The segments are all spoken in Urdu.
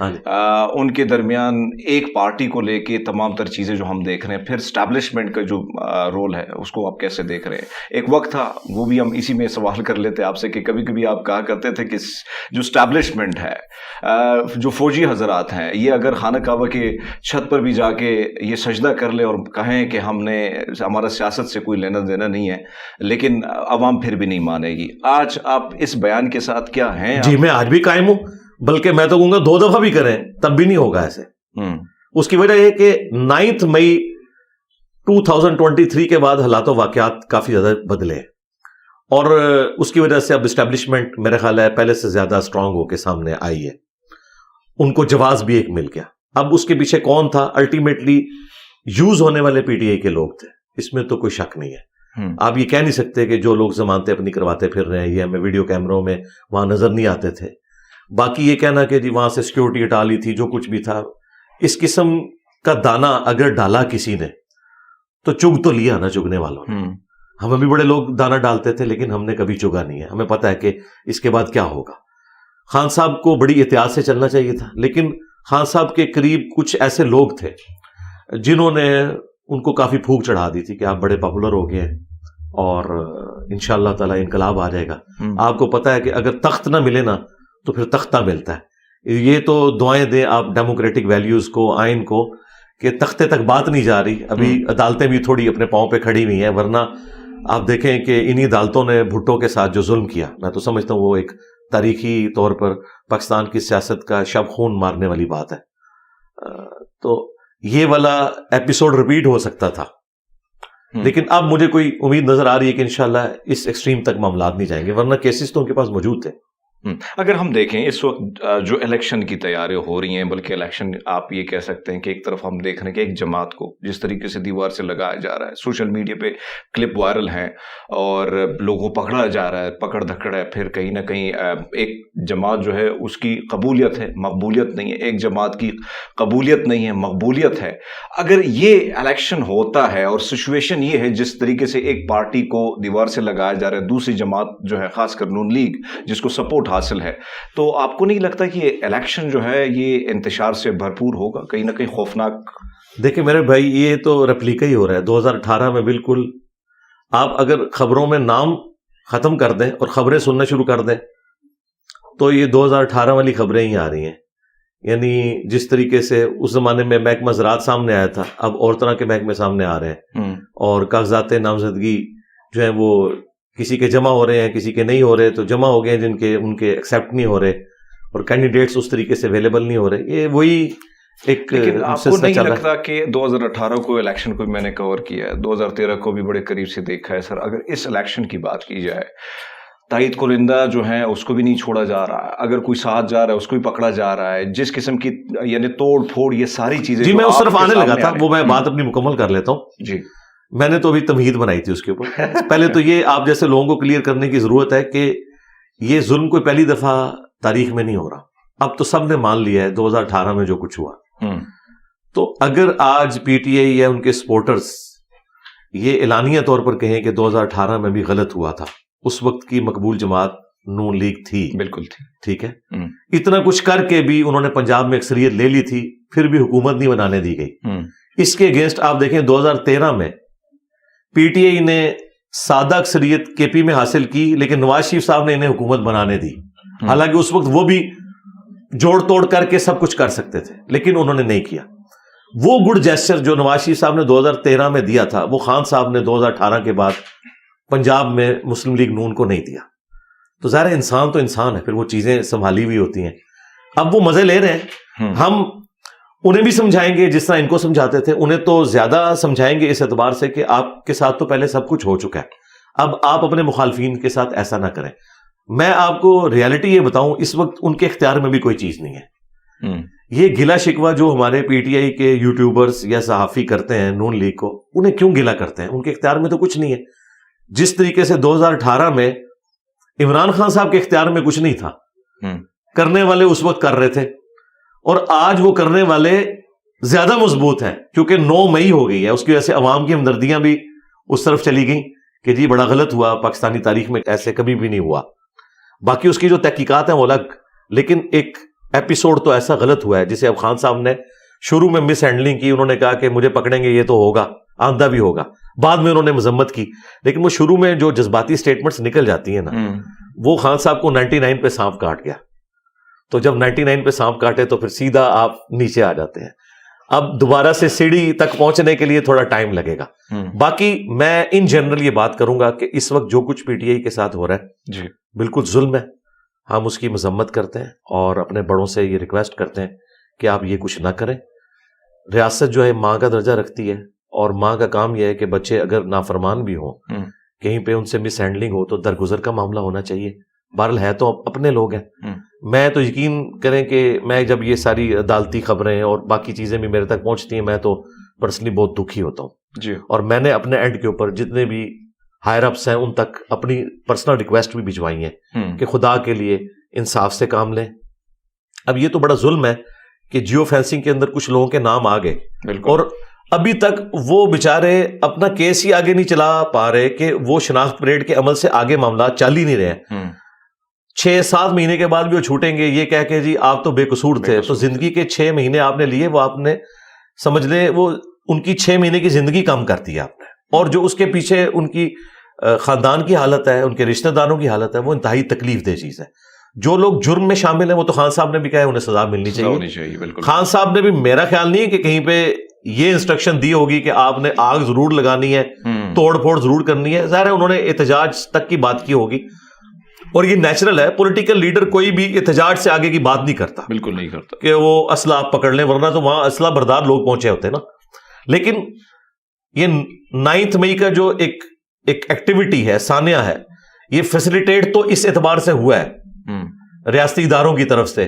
ان کے درمیان ایک پارٹی کو لے کے تمام تر چیزیں جو ہم دیکھ رہے ہیں، پھر اسٹیبلشمنٹ کا جو رول ہے اس کو آپ کیسے دیکھ رہے ہیں؟ ایک وقت تھا، وہ بھی ہم اسی میں سوال کر لیتے آپ سے، کہ کبھی کبھی آپ کہا کرتے تھے کہ جو اسٹیبلشمنٹ ہے، جو فوجی حضرات ہیں، یہ اگر خانہ کعبہ کے چھت پر بھی جا کے یہ سجدہ کر لے اور کہیں کہ ہمارا سیاست سے کوئی لینا دینا نہیں ہے، لیکن عوام پھر بھی نہیں مانے گی. آج آپ اس بیان کے ساتھ کیا ہیں؟ جی میں آج بھی قائم ہوں، بلکہ میں تو کہوں گا 2 دفعہ بھی کریں تب بھی نہیں ہوگا ایسے. اس کی وجہ یہ کہ 9 مئی 2023 کے بعد حالات و واقعات کافی زیادہ بدلے، اور اس کی وجہ سے اب اسٹیبلشمنٹ میرے خیال ہے پہلے سے زیادہ اسٹرانگ ہو کے سامنے آئی ہے. ان کو جواز بھی ایک مل گیا. اب اس کے پیچھے کون تھا؟ الٹیمیٹلی یوز ہونے والے پی ٹی آئی کے لوگ تھے، اس میں تو کوئی شک نہیں ہے. آپ یہ کہہ نہیں سکتے کہ جو لوگ ضمانتیں اپنی کرواتے پھر رہے ہیں، یہ ہمیں ویڈیو کیمروں میں وہاں نظر نہیں آتے تھے. باقی یہ کہنا کہ جی وہاں سے سیکیورٹی ہٹا لی تھی، جو کچھ بھی تھا، اس قسم کا دانہ اگر ڈالا کسی نے تو چگ تو لیا نا چگنے والوں نے. ہم بھی بڑے لوگ دانہ ڈالتے تھے لیکن ہم نے کبھی چگا نہیں ہے. ہمیں پتہ ہے کہ اس کے بعد کیا ہوگا. خان صاحب کو بڑی احتیاط سے چلنا چاہیے تھا، لیکن خان صاحب کے قریب کچھ ایسے لوگ تھے جنہوں نے ان کو کافی پھونک چڑھا دی تھی کہ آپ بڑے پاپولر ہو گئے ہیں اور انشاءاللہ تعالی انقلاب آ جائے گا. آپ کو پتہ ہے کہ اگر تخت نہ ملے نا تو پھر تختہ ملتا ہے. یہ تو دعائیں دیں آپ ڈیموکریٹک ویلیوز کو، آئین کو، کہ تختے تک بات نہیں جا رہی. ابھی عدالتیں بھی تھوڑی اپنے پاؤں پہ کھڑی ہوئی ہیں، ورنہ آپ دیکھیں کہ انہی عدالتوں نے بھٹو کے ساتھ جو ظلم کیا، میں تو سمجھتا ہوں وہ ایک تاریخی طور پر پاکستان کی سیاست کا شب خون مارنے والی بات ہے. تو یہ والا ایپیسوڈ ریپیٹ ہو سکتا تھا، لیکن اب مجھے کوئی امید نظر آ رہی ہے کہ انشاءاللہ اس ایکسٹریم تک معاملات نہیں جائیں گے، ورنہ کیسز تو ان کے پاس موجود تھے. اگر ہم دیکھیں اس وقت جو الیکشن کی تیاریاں ہو رہی ہیں، بلکہ الیکشن آپ یہ کہہ سکتے ہیں کہ ایک طرف ہم دیکھ رہے ہیں کہ ایک جماعت کو جس طریقے سے دیوار سے لگایا جا رہا ہے، سوشل میڈیا پہ کلپ وائرل ہیں اور لوگوں کو پکڑا جا رہا ہے، پکڑ دھکڑ ہے، پھر کہیں نہ کہیں ایک جماعت جو ہے اس کی قبولیت ہے، مقبولیت نہیں ہے. ایک جماعت کی قبولیت نہیں ہے، مقبولیت ہے. اگر یہ الیکشن ہوتا ہے اور سچویشن یہ ہے جس طریقے سے ایک پارٹی کو دیوار سے لگایا جا رہا ہے، دوسری جماعت جو ہے خاص کر نون لیگ جس کو سپورٹ حاصل ہے، تو آپ کو نہیں لگتا کہ یہ الیکشن جو ہے یہ انتشار سے بھرپور ہوگا، کہیں نہ کہیں خوفناک؟ دیکھیں میرے بھائی، یہ تو ریپلیکا ہی ہو رہا ہے 2018 میں. بالکل آپ اگر خبروں میں نام ختم کر دیں اور خبریں سننا شروع کر دیں تو یہ 2018 والی خبریں ہی آ رہی ہیں. یعنی جس طریقے سے اس زمانے میں محکمہ زراعت سامنے آیا تھا، اب اور طرح کے محکمے سامنے آ رہے ہیں، اور کاغذات نامزدگی جو ہیں وہ کسی کے جمع ہو رہے ہیں، کسی کے نہیں ہو رہے. تو جمع ہو گئے جن کے ان کے ایکسیپٹ نہیں ہو رہے، اور کینڈیڈیٹس اس طریقے سے اویلیبل نہیں ہو رہے. یہ وہی ایک. لیکن آپ کو نہیں لگتا کہ 2018 کو الیکشن کو میں نے کور کیا ہے، 2013 کو بھی بڑے قریب سے دیکھا ہے سر، اگر اس الیکشن کی بات کی جائے، تائید کنندہ جو ہیں اس کو بھی نہیں چھوڑا جا رہا ہے، اگر کوئی ساتھ جا رہا ہے اس کو بھی پکڑا جا رہا ہے، جس قسم کی یعنی توڑ پھوڑ یہ ساری چیزیں. جی میں اس طرف آنے لگا تھا، وہ میں بات اپنی مکمل کر لیتا ہوں. جی میں نے تو ابھی تمہید بنائی تھی اس کے اوپر. پہلے تو یہ آپ جیسے لوگوں کو کلیئر کرنے کی ضرورت ہے کہ یہ ظلم کوئی پہلی دفعہ تاریخ میں نہیں ہو رہا. اب تو سب نے مان لیا ہے 2018 میں جو کچھ ہوا. تو اگر آج پی ٹی آئی یا ان کے سپورٹرز یہ اعلانیہ طور پر کہیں کہ 2018 میں بھی غلط ہوا تھا، اس وقت کی مقبول جماعت نون لیگ تھی، بالکل تھی، ٹھیک ہے، اتنا کچھ کر کے بھی انہوں نے پنجاب میں اکثریت لے لی تھی، پھر بھی حکومت نہیں بنانے دی گئی. اس کے اگینسٹ آپ دیکھیں 2013 میں پی ٹی آئی نے سادہ اکثریت کے پی میں حاصل کی، لیکن نواز شریف صاحب نے انہیں حکومت بنانے دی. حالانکہ اس وقت وہ بھی جوڑ توڑ کر کے سب کچھ کر سکتے تھے، لیکن انہوں نے نہیں کیا. وہ گڈ جیسچر جو نواز شریف صاحب نے 2013 میں دیا تھا، وہ خان صاحب نے 2018 کے بعد پنجاب میں مسلم لیگ نون کو نہیں دیا. تو ظاہر انسان تو انسان ہے، پھر وہ چیزیں سنبھالی ہوئی ہوتی ہیں. اب وہ مزے لے رہے ہیں، ہم انہیں بھی سمجھائیں گے جس طرح ان کو سمجھاتے تھے، انہیں تو زیادہ سمجھائیں گے اس اعتبار سے کہ آپ کے ساتھ تو پہلے سب کچھ ہو چکا ہے، اب آپ اپنے مخالفین کے ساتھ ایسا نہ کریں. میں آپ کو ریالٹی یہ بتاؤں، اس وقت ان کے اختیار میں بھی کوئی چیز نہیں ہے. یہ گلا شکوہ جو ہمارے پی ٹی آئی کے یوٹیوبرز یا صحافی کرتے ہیں نون لیگ کو، انہیں کیوں گلا کرتے ہیں؟ ان کے اختیار میں تو کچھ نہیں ہے. جس طریقے سے 2018 میں عمران خان صاحب کے اختیار میں کچھ نہیں تھا، کرنے والے اس وقت کر رہے تھے، اور آج وہ کرنے والے زیادہ مضبوط ہیں کیونکہ 9 مئی ہو گئی ہے. اس کی وجہ سے عوام کی ہمدردیاں بھی اس طرف چلی گئیں کہ جی بڑا غلط ہوا، پاکستانی تاریخ میں ایسے کبھی بھی نہیں ہوا. باقی اس کی جو تحقیقات ہیں وہ الگ، لیکن ایک ایپیسوڈ تو ایسا غلط ہوا ہے جسے اب خان صاحب نے شروع میں مس ہینڈلنگ کی, انہوں نے کہا کہ مجھے پکڑیں گے یہ تو ہوگا, آندہ بھی ہوگا, بعد میں انہوں نے مذمت کی, لیکن وہ شروع میں جو جذباتی سٹیٹمنٹس نکل جاتی ہیں نا, وہ خان صاحب کو 99 پہ سانپ کاٹ گیا. تو جب 99 پہ سانپ کاٹے تو پھر سیدھا آپ نیچے آ جاتے ہیں. اب دوبارہ سے سیڑھی تک پہنچنے کے لیے تھوڑا ٹائم لگے گا. باقی میں ان جنرل یہ بات کروں گا کہ اس وقت جو کچھ پی ٹی آئی کے ساتھ ہو رہا ہے جی بالکل ظلم ہے. ہم اس کی مذمت کرتے ہیں اور اپنے بڑوں سے یہ ریکویسٹ کرتے ہیں کہ آپ یہ کچھ نہ کریں. ریاست جو ہے ماں کا درجہ رکھتی ہے, اور ماں کا کام یہ ہے کہ بچے اگر نافرمان بھی ہوں, کہیں پہ ان سے مس ہینڈلنگ ہو تو درگزر کا معاملہ ہونا چاہیے. بہرحال ہے تو اپنے لوگ ہیں. میں تو یقین کریں کہ میں جب یہ ساری عدالتی خبریں اور باقی چیزیں بھی میرے تک پہنچتی ہیں, میں تو پرسنلی بہت دکھی ہوتا ہوں جی. اور میں نے اپنے اینڈ کے اوپر جتنے بھی ہائر اپس ہیں ان تک اپنی پرسنل ریکویسٹ بھی بھجوائی ہیں کہ خدا کے لیے انصاف سے کام لیں. اب یہ تو بڑا ظلم ہے کہ جیو فینسنگ کے اندر کچھ لوگوں کے نام آ گئے, اور ابھی تک وہ بیچارے اپنا کیس ہی آگے نہیں چلا پا رہے کہ وہ شناخت پریڈ کے عمل سے آگے معاملات چل ہی نہیں رہے. 6-7 مہینے کے بعد بھی وہ چھوٹیں گے یہ کہہ کے جی آپ تو بے قصور تھے. تو زندگی کے 6 مہینے آپ نے لیے, وہ آپ نے سمجھ لیں وہ ان کی 6 مہینے کی زندگی کم کر دی آپ نے, اور جو اس کے پیچھے ان کی خاندان کی حالت ہے, ان کے رشتہ داروں کی حالت ہے, وہ انتہائی تکلیف دہ چیز ہے. جو لوگ جرم میں شامل ہیں وہ تو خان صاحب نے بھی کہا ہے انہیں سزا ملنی چاہیے. بالکل. خان صاحب نے بھی, میرا خیال نہیں ہے کہ کہیں پہ یہ انسٹرکشن دی ہوگی کہ آپ نے آگ ضرور لگانی ہے, توڑ پھوڑ ضرور کرنی ہے. ظاہر ہے انہوں نے احتجاج تک کی بات کی ہوگی, اور یہ نیچرل ہے. پولیٹیکل لیڈر کوئی بھی احتجاج سے آگے کی بات نہیں کرتا, بالکل نہیں کرتا کہ وہ اسلحہ آپ پکڑ لیں, ورنہ تو وہاں اسلحہ بردار لوگ پہنچے ہوتے نا. لیکن یہ 9 مئی کا جو ایک ایکٹیویٹی ہے, سانیہ ہے, یہ فیسیلیٹیٹ تو اس اعتبار سے ہوا ہے ریاستی اداروں کی طرف سے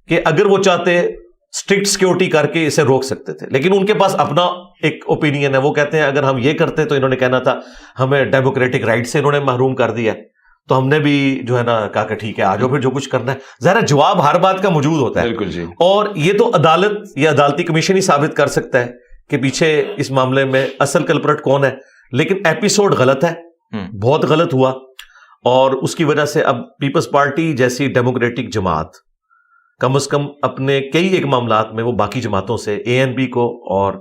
کہ اگر وہ چاہتے اسٹرکٹ سیکورٹی کر کے اسے روک سکتے تھے, لیکن ان کے پاس اپنا ایک اوپینین ہے. وہ کہتے ہیں اگر ہم یہ کرتے تو انہوں نے کہنا تھا ہمیں ڈیموکریٹک رائٹ سے انہوں نے محروم کر دیا ہے, تو ہم نے بھی جو ہے نا کہا کہ ٹھیک ہے آ جاؤ پھر جو کچھ کرنا ہے. ظاہر جواب ہر بات کا موجود ہوتا ہے. بالکل جی. اور یہ تو عدالت یا عدالتی کمیشن ہی ثابت کر سکتا ہے کہ پیچھے اس معاملے میں اصل کلپرٹ کون ہے. لیکن ایپیسوڈ غلط ہے, بہت غلط ہوا, اور اس کی وجہ سے اب پیپلز پارٹی جیسی ڈیموکریٹک جماعت کم از کم اپنے کئی ایک معاملات میں وہ باقی جماعتوں سے, اے این پی کو اور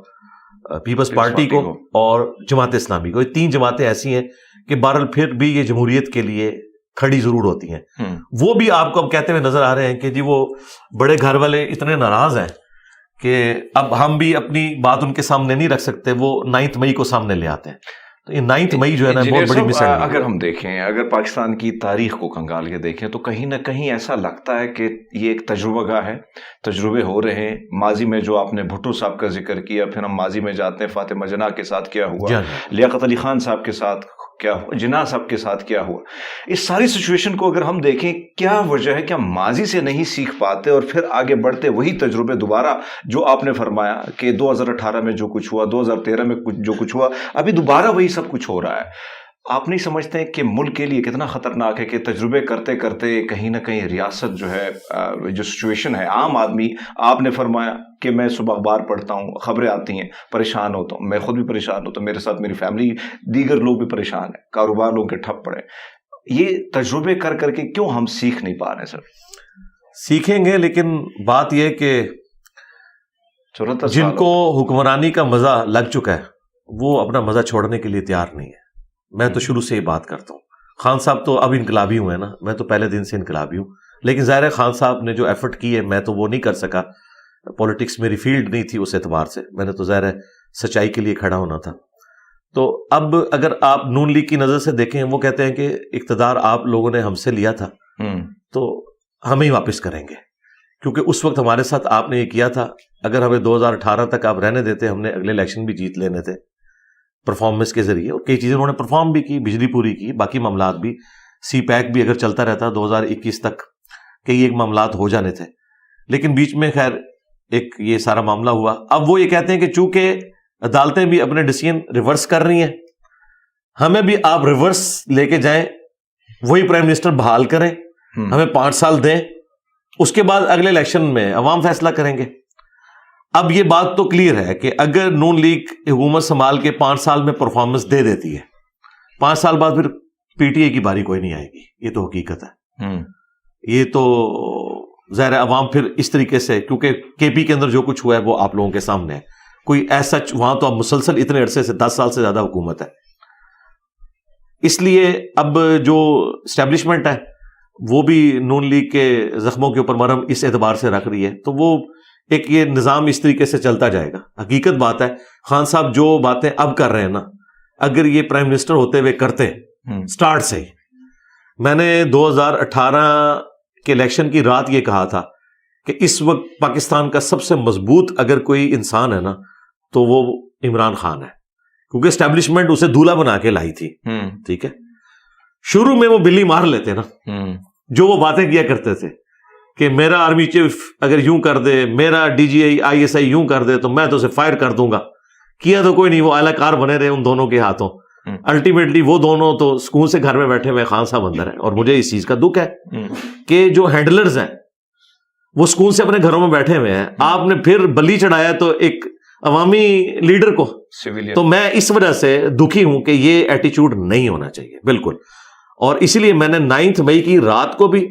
پیپلز پارٹی کو اور جماعت اسلامی کو, یہ 3 جماعتیں ایسی ہیں کہ بہرحال پھر بھی یہ جمہوریت کے لیے کھڑی ضرور ہوتی ہیں. وہ بھی آپ کو اب کہتے ہوئے نظر آ رہے ہیں کہ جی وہ بڑے گھر والے اتنے ناراض ہیں کہ اب ہم بھی اپنی بات ان کے سامنے نہیں رکھ سکتے, وہ 9 مئی کو سامنے لے آتے ہیں. تو یہ 9 مئی جو ہے نا بہت بڑی مس ہینڈلنگ. اگر ہم دیکھیں, اگر پاکستان کی تاریخ کو کنگال کے دیکھیں تو کہیں نہ کہیں ایسا لگتا ہے کہ یہ ایک تجربہ گاہ ہے, تجربے ہو رہے ہیں. ماضی میں جو آپ نے بھٹو صاحب کا ذکر کیا, پھر ہم ماضی میں جاتے ہیں فاطمہ جناح کے ساتھ کیا ہوا, لیاقت علی خان صاحب کے ساتھ کیا ہوا, جناح صاحب کے ساتھ کیا ہوا. اس ساری سچویشن کو اگر ہم دیکھیں, کیا وجہ ہے, کیا ماضی سے نہیں سیکھ پاتے اور پھر آگے بڑھتے وہی تجربے دوبارہ جو آپ نے فرمایا کہ 2018 میں جو کچھ ہوا, 2013 میں جو کچھ ہوا, ابھی دوبارہ وہی سب کچھ ہو رہا ہے. آپ نہیں سمجھتے کہ ملک کے لیے کتنا خطرناک ہے کہ تجربے کرتے کرتے کہیں نہ کہیں ریاست جو ہے, جو سچویشن ہے, عام آدمی, آپ نے فرمایا کہ میں صبح اخبار پڑھتا ہوں, خبریں آتی ہیں, پریشان ہوتا ہوں, میں خود بھی پریشان ہوتا ہوں, میرے ساتھ میری فیملی, دیگر لوگ بھی پریشان ہیں, کاروبار لوگوں کے ٹھپ پڑے. یہ تجربے کر کر کے کیوں ہم سیکھ نہیں پا رہے سر؟ سیکھیں گے, لیکن بات یہ کہ جن کو حکمرانی کا مزہ لگ چکا ہے وہ اپنا مزہ چھوڑنے کے لیے تیار نہیں ہے. میں تو شروع سے ہی بات کرتا ہوں. خان صاحب تو اب انقلابی ہوئے نا, میں تو پہلے دن سے انقلابی ہوں, لیکن ظاہر ہے خان صاحب نے جو ایفرٹ کی ہے میں تو وہ نہیں کر سکا. پولیٹکس میری فیلڈ نہیں تھی اس اعتبار سے, میں نے تو ظاہر ہے سچائی کے لیے کھڑا ہونا تھا. تو اب اگر آپ نون لیگ کی نظر سے دیکھیں, وہ کہتے ہیں کہ اقتدار آپ لوگوں نے ہم سے لیا تھا تو ہمیں ہی واپس کریں گے, کیونکہ اس وقت ہمارے ساتھ آپ نے یہ کیا تھا. اگر ہمیں 2018 تک آپ رہنے دیتے, ہم نے اگلے الیکشن بھی جیت لینے تھے پرفارمنس کے ذریعے, اور کئی چیزیں انہوں نے پرفارم بھی کی, بجلی پوری کی, باقی معاملات بھی, سی پیک بھی اگر چلتا رہتا 2021 تک کئی ایک معاملات ہو جانے تھے. لیکن بیچ میں خیر ایک یہ سارا معاملہ ہوا. اب وہ یہ کہتے ہیں کہ چونکہ عدالتیں بھی اپنے ڈیسیژن ریورس کر رہی ہیں, ہمیں بھی آپ ریورس لے کے جائیں, وہی پرائم منسٹر بحال کریں, ہمیں 5 سال دیں, اس کے بعد اگلے الیکشن میں عوام فیصلہ کریں گے. اب یہ بات تو کلیئر ہے کہ اگر نون لیگ حکومت سنبھال کے 5 سال میں پرفارمنس دے دیتی ہے, 5 سال بعد پھر پی ٹی آئی کی باری کوئی نہیں آئے گی. یہ تو حقیقت ہے, یہ تو ظاہر ہے عوام پھر اس طریقے سے, کیونکہ کے پی کے اندر جو کچھ ہوا ہے وہ آپ لوگوں کے سامنے ہے, کوئی ایسا وہاں تو اب مسلسل اتنے عرصے سے 10 سال سے زیادہ حکومت ہے, اس لیے اب جو اسٹیبلشمنٹ ہے وہ بھی نون لیگ کے زخموں کے اوپر مرہم اس اعتبار سے رکھ رہی ہے, تو وہ ایک یہ نظام اس طریقے سے چلتا جائے گا. حقیقت بات ہے خان صاحب جو باتیں اب کر رہے ہیں نا, اگر یہ پرائم منسٹر ہوتے ہوئے کرتے سٹارٹ سے ہی, میں نے 2018 کے الیکشن کی رات یہ کہا تھا کہ اس وقت پاکستان کا سب سے مضبوط اگر کوئی انسان ہے نا تو وہ عمران خان ہے, کیونکہ اسٹیبلشمنٹ اسے دولہا بنا کے لائی تھی. ٹھیک ہے, شروع میں وہ بلی مار لیتے نا, جو وہ باتیں کیا کرتے تھے کہ میرا آرمی چیف اگر یوں کر دے, میرا D G I S I یوں کر دے تو میں تو اسے فائر کر دوں گا. کیا تو کوئی نہیں, وہ اعلی کار بنے رہے ان دونوں کے ہاتھوں. الٹیمیٹلی وہ دونوں تو سکون سے گھر میں بیٹھے ہوئے خان صاحب اندر ہیں, اور مجھے اس چیز کا دکھ ہے کہ جو ہینڈلرز ہیں وہ سکون سے اپنے گھروں میں بیٹھے ہوئے ہیں. آپ نے پھر بلی چڑھایا تو ایک عوامی لیڈر کو, تو میں اس وجہ سے دکھی ہوں کہ یہ ایٹیچیوڈ نہیں ہونا چاہیے بالکل. اور اسی لیے میں نے 9 مئی کی رات کو بھی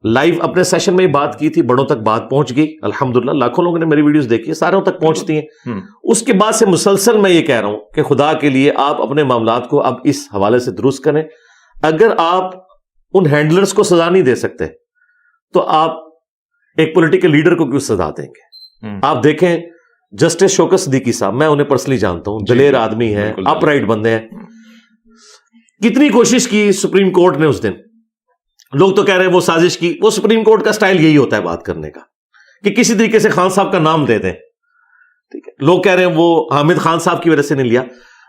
لائیو اپنے سیشن میں بات کی تھی, بڑوں تک بات پہنچ گئی الحمدللہ, لاکھوں لوگوں نے میری ویڈیوز دیکھی ہے, ساروں تک پہنچتی ہیں. اس کے بعد سے مسلسل میں یہ کہہ رہا ہوں کہ خدا کے لیے آپ اپنے معاملات کو اب اس حوالے سے درست کریں. اگر آپ ان ہینڈلرز کو سزا نہیں دے سکتے تو آپ ایک پولیٹیکل لیڈر کو کیوں سزا دیں گے؟ آپ دیکھیں جسٹس شوکت صدیقی صاحب, میں انہیں پرسنلی جانتا ہوں, دلیر آدمی ہیں, اپ رائٹ بندے ہیں. کتنی کوشش کی سپریم کورٹ نے اس دن, لوگ تو کہہ رہے ہیں وہ سازش کی, وہ سپریم کورٹ کا سٹائل یہی ہوتا ہے بات کرنے کا کہ کسی طریقے سے خان صاحب کا نام دے دیں. ٹھیک ہے, لوگ کہہ رہے ہیں وہ حامد خان صاحب کی وجہ سے نہیں لیا.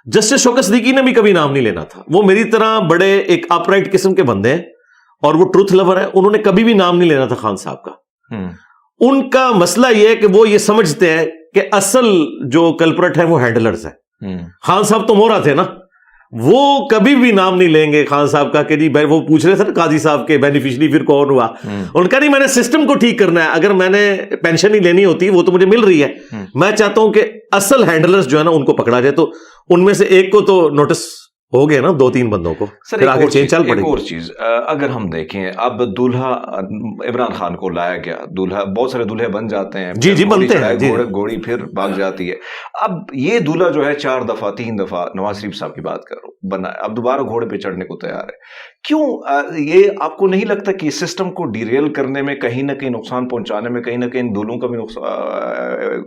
جسٹس شوکت صدیقی نے بھی کبھی نام نہیں لینا تھا, وہ میری طرح بڑے ایک اپ رائٹ قسم کے بندے ہیں اور وہ ٹروتھ لور ہیں, انہوں نے کبھی بھی نام نہیں لینا تھا خان صاحب کا. ان کا مسئلہ یہ ہے کہ وہ یہ سمجھتے ہیں کہ اصل جو کلپرٹ ہے وہ ہینڈلرز ہے. خان صاحب تو مورا تھے نا, وہ کبھی بھی نام نہیں لیں گے خان صاحب کا کہ جی وہ پوچھ رہے تھے نا قاضی صاحب کے بینیفیشری پھر کون ہوا, ان کا نہیں, میں نے سسٹم کو ٹھیک کرنا ہے. اگر میں نے پینشن ہی لینی ہوتی وہ تو مجھے مل رہی ہے, میں چاہتا ہوں کہ اصل ہینڈلرز جو ہے نا ان کو پکڑا جائے. تو ان میں سے ایک کو تو نوٹس ہو گئے نا, 2-3 بندوں کو. سر ایک اور چیز اگر ہم دیکھیں, اب دولہا عمران خان کو لایا گیا, دولہا بہت سارے دولہے بن جاتے ہیں, جی بنتے ہیں, گھوڑی پھر بھاگ جاتی ہے. اب یہ دولہا جو ہے 4 دفعہ 3 دفعہ نواز شریف صاحب کی بات کر رہا ہوں بنا ہے, اب دوبارہ گھوڑے پہ چڑھنے کو تیار ہے. کیوں یہ آپ کو نہیں لگتا کہ سسٹم کو ڈیریل کرنے میں کہیں نہ کہیں نقصان پہنچانے میں کہیں نہ کہیں دولوں کا بھی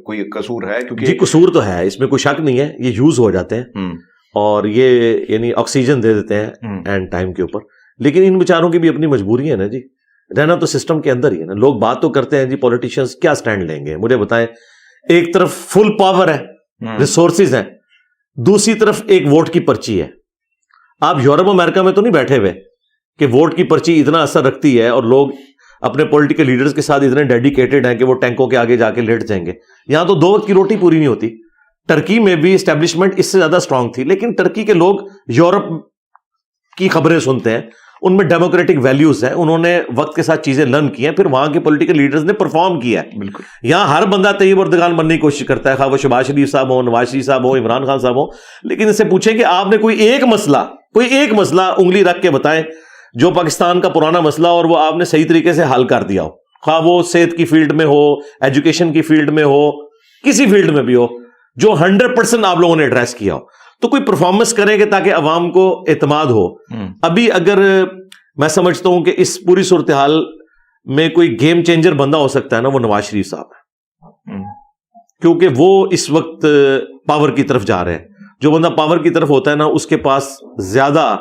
کوئی قصور ہے؟ کیونکہ جی قصور تو ہے, اس میں کوئی شک نہیں ہے, یہ یوز ہو جاتے ہیں اور یہ یعنی آکسیجن دے دیتے ہیں اینڈ ٹائم کے اوپر. لیکن ان بیچاروں کی بھی اپنی مجبوری ہے نا جی, رہنا تو سسٹم کے اندر ہی ہے نا. لوگ بات تو کرتے ہیں جی پولیٹیشینز کیا سٹینڈ لیں گے, مجھے بتائیں. ایک طرف فل پاور ہے, ریسورسز ہیں, دوسری طرف ایک ووٹ کی پرچی ہے. آپ یورپ امریکہ میں تو نہیں بیٹھے ہوئے کہ ووٹ کی پرچی اتنا اثر رکھتی ہے اور لوگ اپنے پولیٹیکل لیڈرز کے ساتھ اتنے ڈیڈیکیٹڈ ہیں کہ وہ ٹینکوں کے آگے جا کے لیٹ جائیں گے. یہاں تو 2 وقت کی روٹی پوری نہیں ہوتی. ٹرکی میں بھی اسٹیبلشمنٹ اس سے زیادہ اسٹرانگ تھی, لیکن ٹرکی کے لوگ یورپ کی خبریں سنتے ہیں, ان میں ڈیموکریٹک ویلیوز ہیں, انہوں نے وقت کے ساتھ چیزیں لرن کی ہیں, پھر وہاں کے پولیٹیکل لیڈرز نے پرفارم کیا ہے. بالکل یہاں ہر بندہ طیب اردگان بننے کی کوشش کرتا ہے, خواہ وہ شہباز شریف صاحب ہوں, نواز شریف صاحب ہوں, عمران خان صاحب ہوں, لیکن اس سے پوچھیں کہ آپ نے کوئی ایک مسئلہ انگلی رکھ کے بتائیں جو پاکستان کا پرانا مسئلہ اور وہ آپ نے صحیح طریقے سے حل کر دیا ہو, خواہ وہ صحت کی فیلڈ میں ہو, ایجوکیشن کی فیلڈ میں ہو, کسی فیلڈ میں بھی ہو, جو 100% آپ لوگوں نے ایڈریس کیا ہو. تو کوئی پرفارمنس کریں گے تاکہ عوام کو اعتماد ہو. ابھی اگر میں سمجھتا ہوں کہ اس پوری صورتحال میں کوئی گیم چینجر بندہ ہو سکتا ہے نا, وہ نواز شریف صاحب ہے, کیونکہ وہ اس وقت پاور کی طرف جا رہے ہیں. جو بندہ پاور کی طرف ہوتا ہے نا, اس کے پاس زیادہ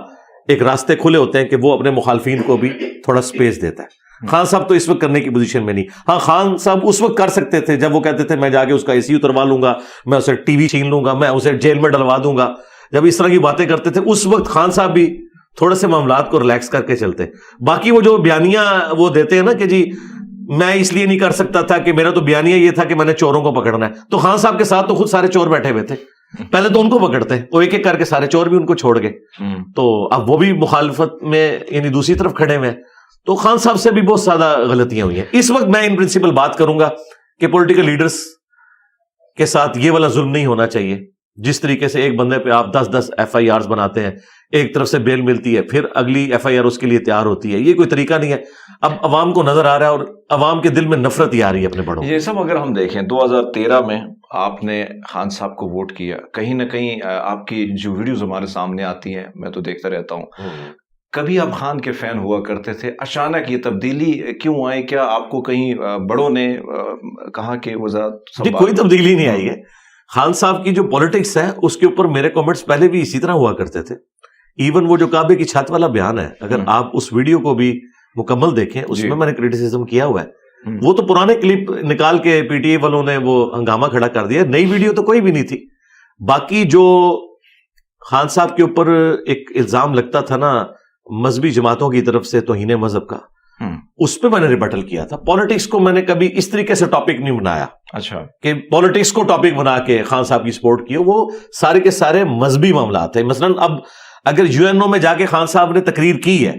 ایک راستے کھلے ہوتے ہیں کہ وہ اپنے مخالفین کو بھی تھوڑا سپیس دیتا ہے. خان صاحب تو اس وقت کرنے کی پوزیشن میں نہیں. ہاں خان صاحب اس وقت کر سکتے تھے جب وہ کہتے تھے میں جا کے اس کا AC اتروا لوں گا, میں اسے ٹی وی چھین لوں گا, میں اسے جیل میں ڈلوا دوں گا. جب اس طرح کی باتیں کرتے تھے اس وقت خان صاحب بھی تھوڑے سے معاملات کو ریلیکس کر کے چلتے. باقی وہ جو بیانیاں وہ دیتے ہیں نا کہ جی میں اس لیے نہیں کر سکتا تھا کہ میرا تو بیانیہ یہ تھا کہ میں نے چوروں کو پکڑنا ہے, تو خان صاحب کے ساتھ تو خود سارے چور بیٹھے ہوئے تھے, پہلے تو ان کو پکڑتے, وہ ایک ایک کر کے سارے چور بھی ان کو چھوڑ گئے. تو اب وہ بھی مخالفت میں یعنی دوسری طرف کھڑے ہوئے ہیں. تو خان صاحب سے بھی بہت زیادہ غلطیاں ہوئی ہیں. اس وقت میں ان پرنسپل بات کروں گا کہ پولیٹیکل لیڈرز کے ساتھ یہ والا ظلم نہیں ہونا چاہیے جس طریقے سے ایک بندے پہ آپ 10 ایف آئی آرز بناتے ہیں, ایک طرف سے بیل ملتی ہے, پھر اگلی ایف آئی آر اس کے لیے تیار ہوتی ہے, یہ کوئی طریقہ نہیں ہے. اب عوام کو نظر آ رہا ہے اور عوام کے دل میں نفرت ہی آ رہی ہے اپنے بڑوں. یہ سب اگر ہم دیکھیں 2013 میں آپ نے خان صاحب کو ووٹ کیا, کہیں نہ کہیں آپ کی جو ویڈیوز ہمارے سامنے آتی ہیں میں تو دیکھتا رہتا ہوں, کبھی آپ خان کے فین ہوا کرتے تھے, اچانک یہ تبدیلی کیوں آئی؟ کیا آپ کو کہیں بڑوں نے کہا کہ وزارت؟ جی کوئی تبدیلی نہیں آئی ہے. خان صاحب کی جو پولیٹکس ہے اس کے اوپر میرے کامنٹس پہلے بھی اسی طرح ہوا کرتے تھے. ایون وہ جو کعبے کی چھت والا بیان ہے, اگر آپ اس ویڈیو کو بھی مکمل دیکھیں, اس میں نے کریٹیسزم کیا ہوا ہے. وہ تو پرانے کلپ نکال کے پی ٹی اے والوں نے وہ ہنگامہ کھڑا کر دیا, نئی ویڈیو تو کوئی بھی نہیں تھی. باقی جو خان صاحب کے اوپر ایک الزام لگتا تھا نا مذہبی جماعتوں کی طرف سے توہین مذہب کا, اس پہ میں نے ریبٹل کیا تھا. پالیٹکس کو میں نے کبھی اس طریقے سے ٹاپک نہیں بنایا, اچھا کہ پالیٹکس کو ٹاپک بنا کے خان صاحب کی سپورٹ کی. وہ سارے کے سارے مذہبی معاملات ہیں. مثلا اب اگر یو این او میں جا کے خان صاحب نے تقریر کی ہے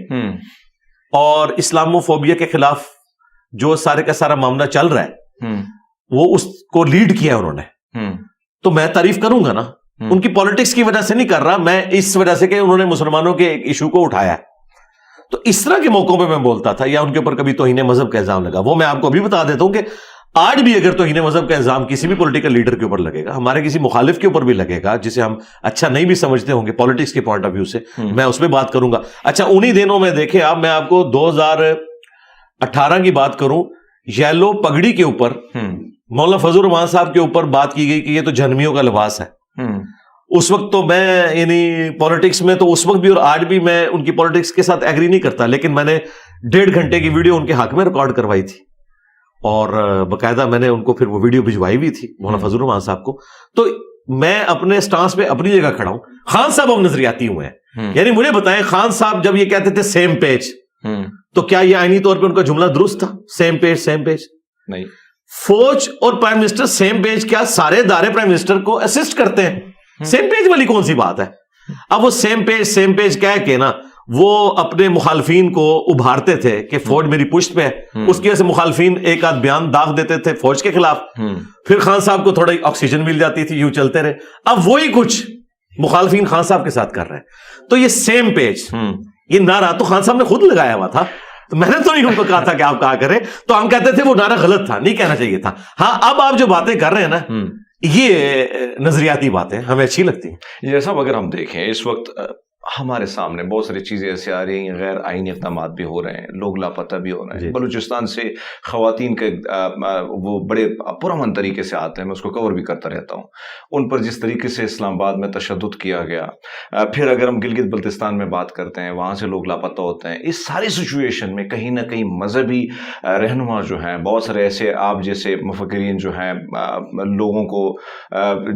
اور اسلامو فوبیا کے خلاف جو سارے کا سارا معاملہ چل رہا ہے وہ اس کو لیڈ کیا انہوں نے, تو میں تعریف کروں گا نا. ان کی پالیٹکس کی وجہ سے نہیں کر رہا میں, اس وجہ سے کہ انہوں نے مسلمانوں کے ایک ایشو کو اٹھایا. تو اس طرح کے موقعوں پہ میں بولتا تھا, یا ان کے اوپر کبھی توہین مذہب کا الزام لگا. وہ میں آپ کو ابھی بتا دیتا ہوں کہ آج بھی اگر توہین مذہب کا الزام کسی بھی پولیٹیکل لیڈر کے اوپر لگے گا, ہمارے کسی مخالف کے اوپر بھی لگے گا جسے ہم اچھا نہیں بھی سمجھتے ہوں گے پالیٹکس کے پوائنٹ آف ویو سے, میں اس پہ بات کروں گا. اچھا انہی دنوں میں دیکھیں آپ, میں آپ کو 2018 کی بات کروں, یلو پگڑی کے اوپر مولانا فضل الرحمان صاحب کے اوپر بات کی گئی کہ یہ تو جہنمیوں کا لباس ہے. اس وقت تو میں یعنی پالیٹکس میں تو اس وقت بھی اور آج بھی میں ان کی پالیٹکس کے ساتھ ایگری نہیں کرتا, لیکن میں نے 1.5 گھنٹے کی ویڈیو ان کے حق میں ریکارڈ کروائی تھی اور باقاعدہ میں نے ان کو پھر وہ ویڈیو بھجوائی بھی تھی مولانا فضل الرحمان صاحب کو. تو میں اپنے سٹانس پہ اپنی جگہ کھڑا ہوں. خان صاحب اب نظریاتی ہوئے ہیں, یعنی مجھے بتائیں خان صاحب جب یہ کہتے تھے سیم پیج, تو کیا یہ آئینی طور پہ ان کا جملہ درست تھا؟ سیم پیج نہیں. فوج اور پرائم منسٹر سیم پیج, کیا سارے ادارے پرائم منسٹر کو اسسٹ کرتے ہیں؟ سیم پیج والی کون سی بات ہے؟ اب وہ سیم پیج کہہ کے نا وہ اپنے مخالفین کو ابھارتے تھے کہ فوج میری پشت پہ ہے, اس کی وجہ سے مخالفین ایک آدھ بیان داغ دیتے تھے فوج کے خلاف, پھر خان صاحب کو تھوڑی آکسیجن مل جاتی تھی, یوں چلتے رہے. اب وہی کچھ مخالفین خان صاحب کے ساتھ کر رہے ہیں. تو یہ سیم پیج, یہ نعرہ تو خان صاحب نے خود لگایا ہوا تھا, تو میں نے تو نہیں ان کو کہا تھا کہ آپ کہا کریں, تو ہم کہتے تھے وہ نعرہ غلط تھا, نہیں کہنا چاہیے تھا. ہاں اب آپ جو باتیں کر رہے ہیں نا یہ نظریاتی باتیں ہمیں اچھی لگتی ہیں. جیسا اگر ہم دیکھیں اس وقت ہمارے سامنے بہت ساری چیزیں ایسے آ رہی ہیں, غیر آئینی اقدامات بھی ہو رہے ہیں, لوگ لاپتہ بھی ہو رہے ہیں. بلوچستان سے خواتین کے وہ بڑے پرامن طریقے سے آتے ہیں, میں اس کو کور بھی کرتا رہتا ہوں. ان پر جس طریقے سے اسلام آباد میں تشدد کیا گیا, پھر اگر ہم گلگت بلتستان میں بات کرتے ہیں وہاں سے لوگ لاپتہ ہوتے ہیں. اس ساری سچویشن میں کہیں نہ کہیں مذہبی رہنما جو ہیں, بہت سارے ایسے آپ جیسے مفکرین جو ہیں, لوگوں کو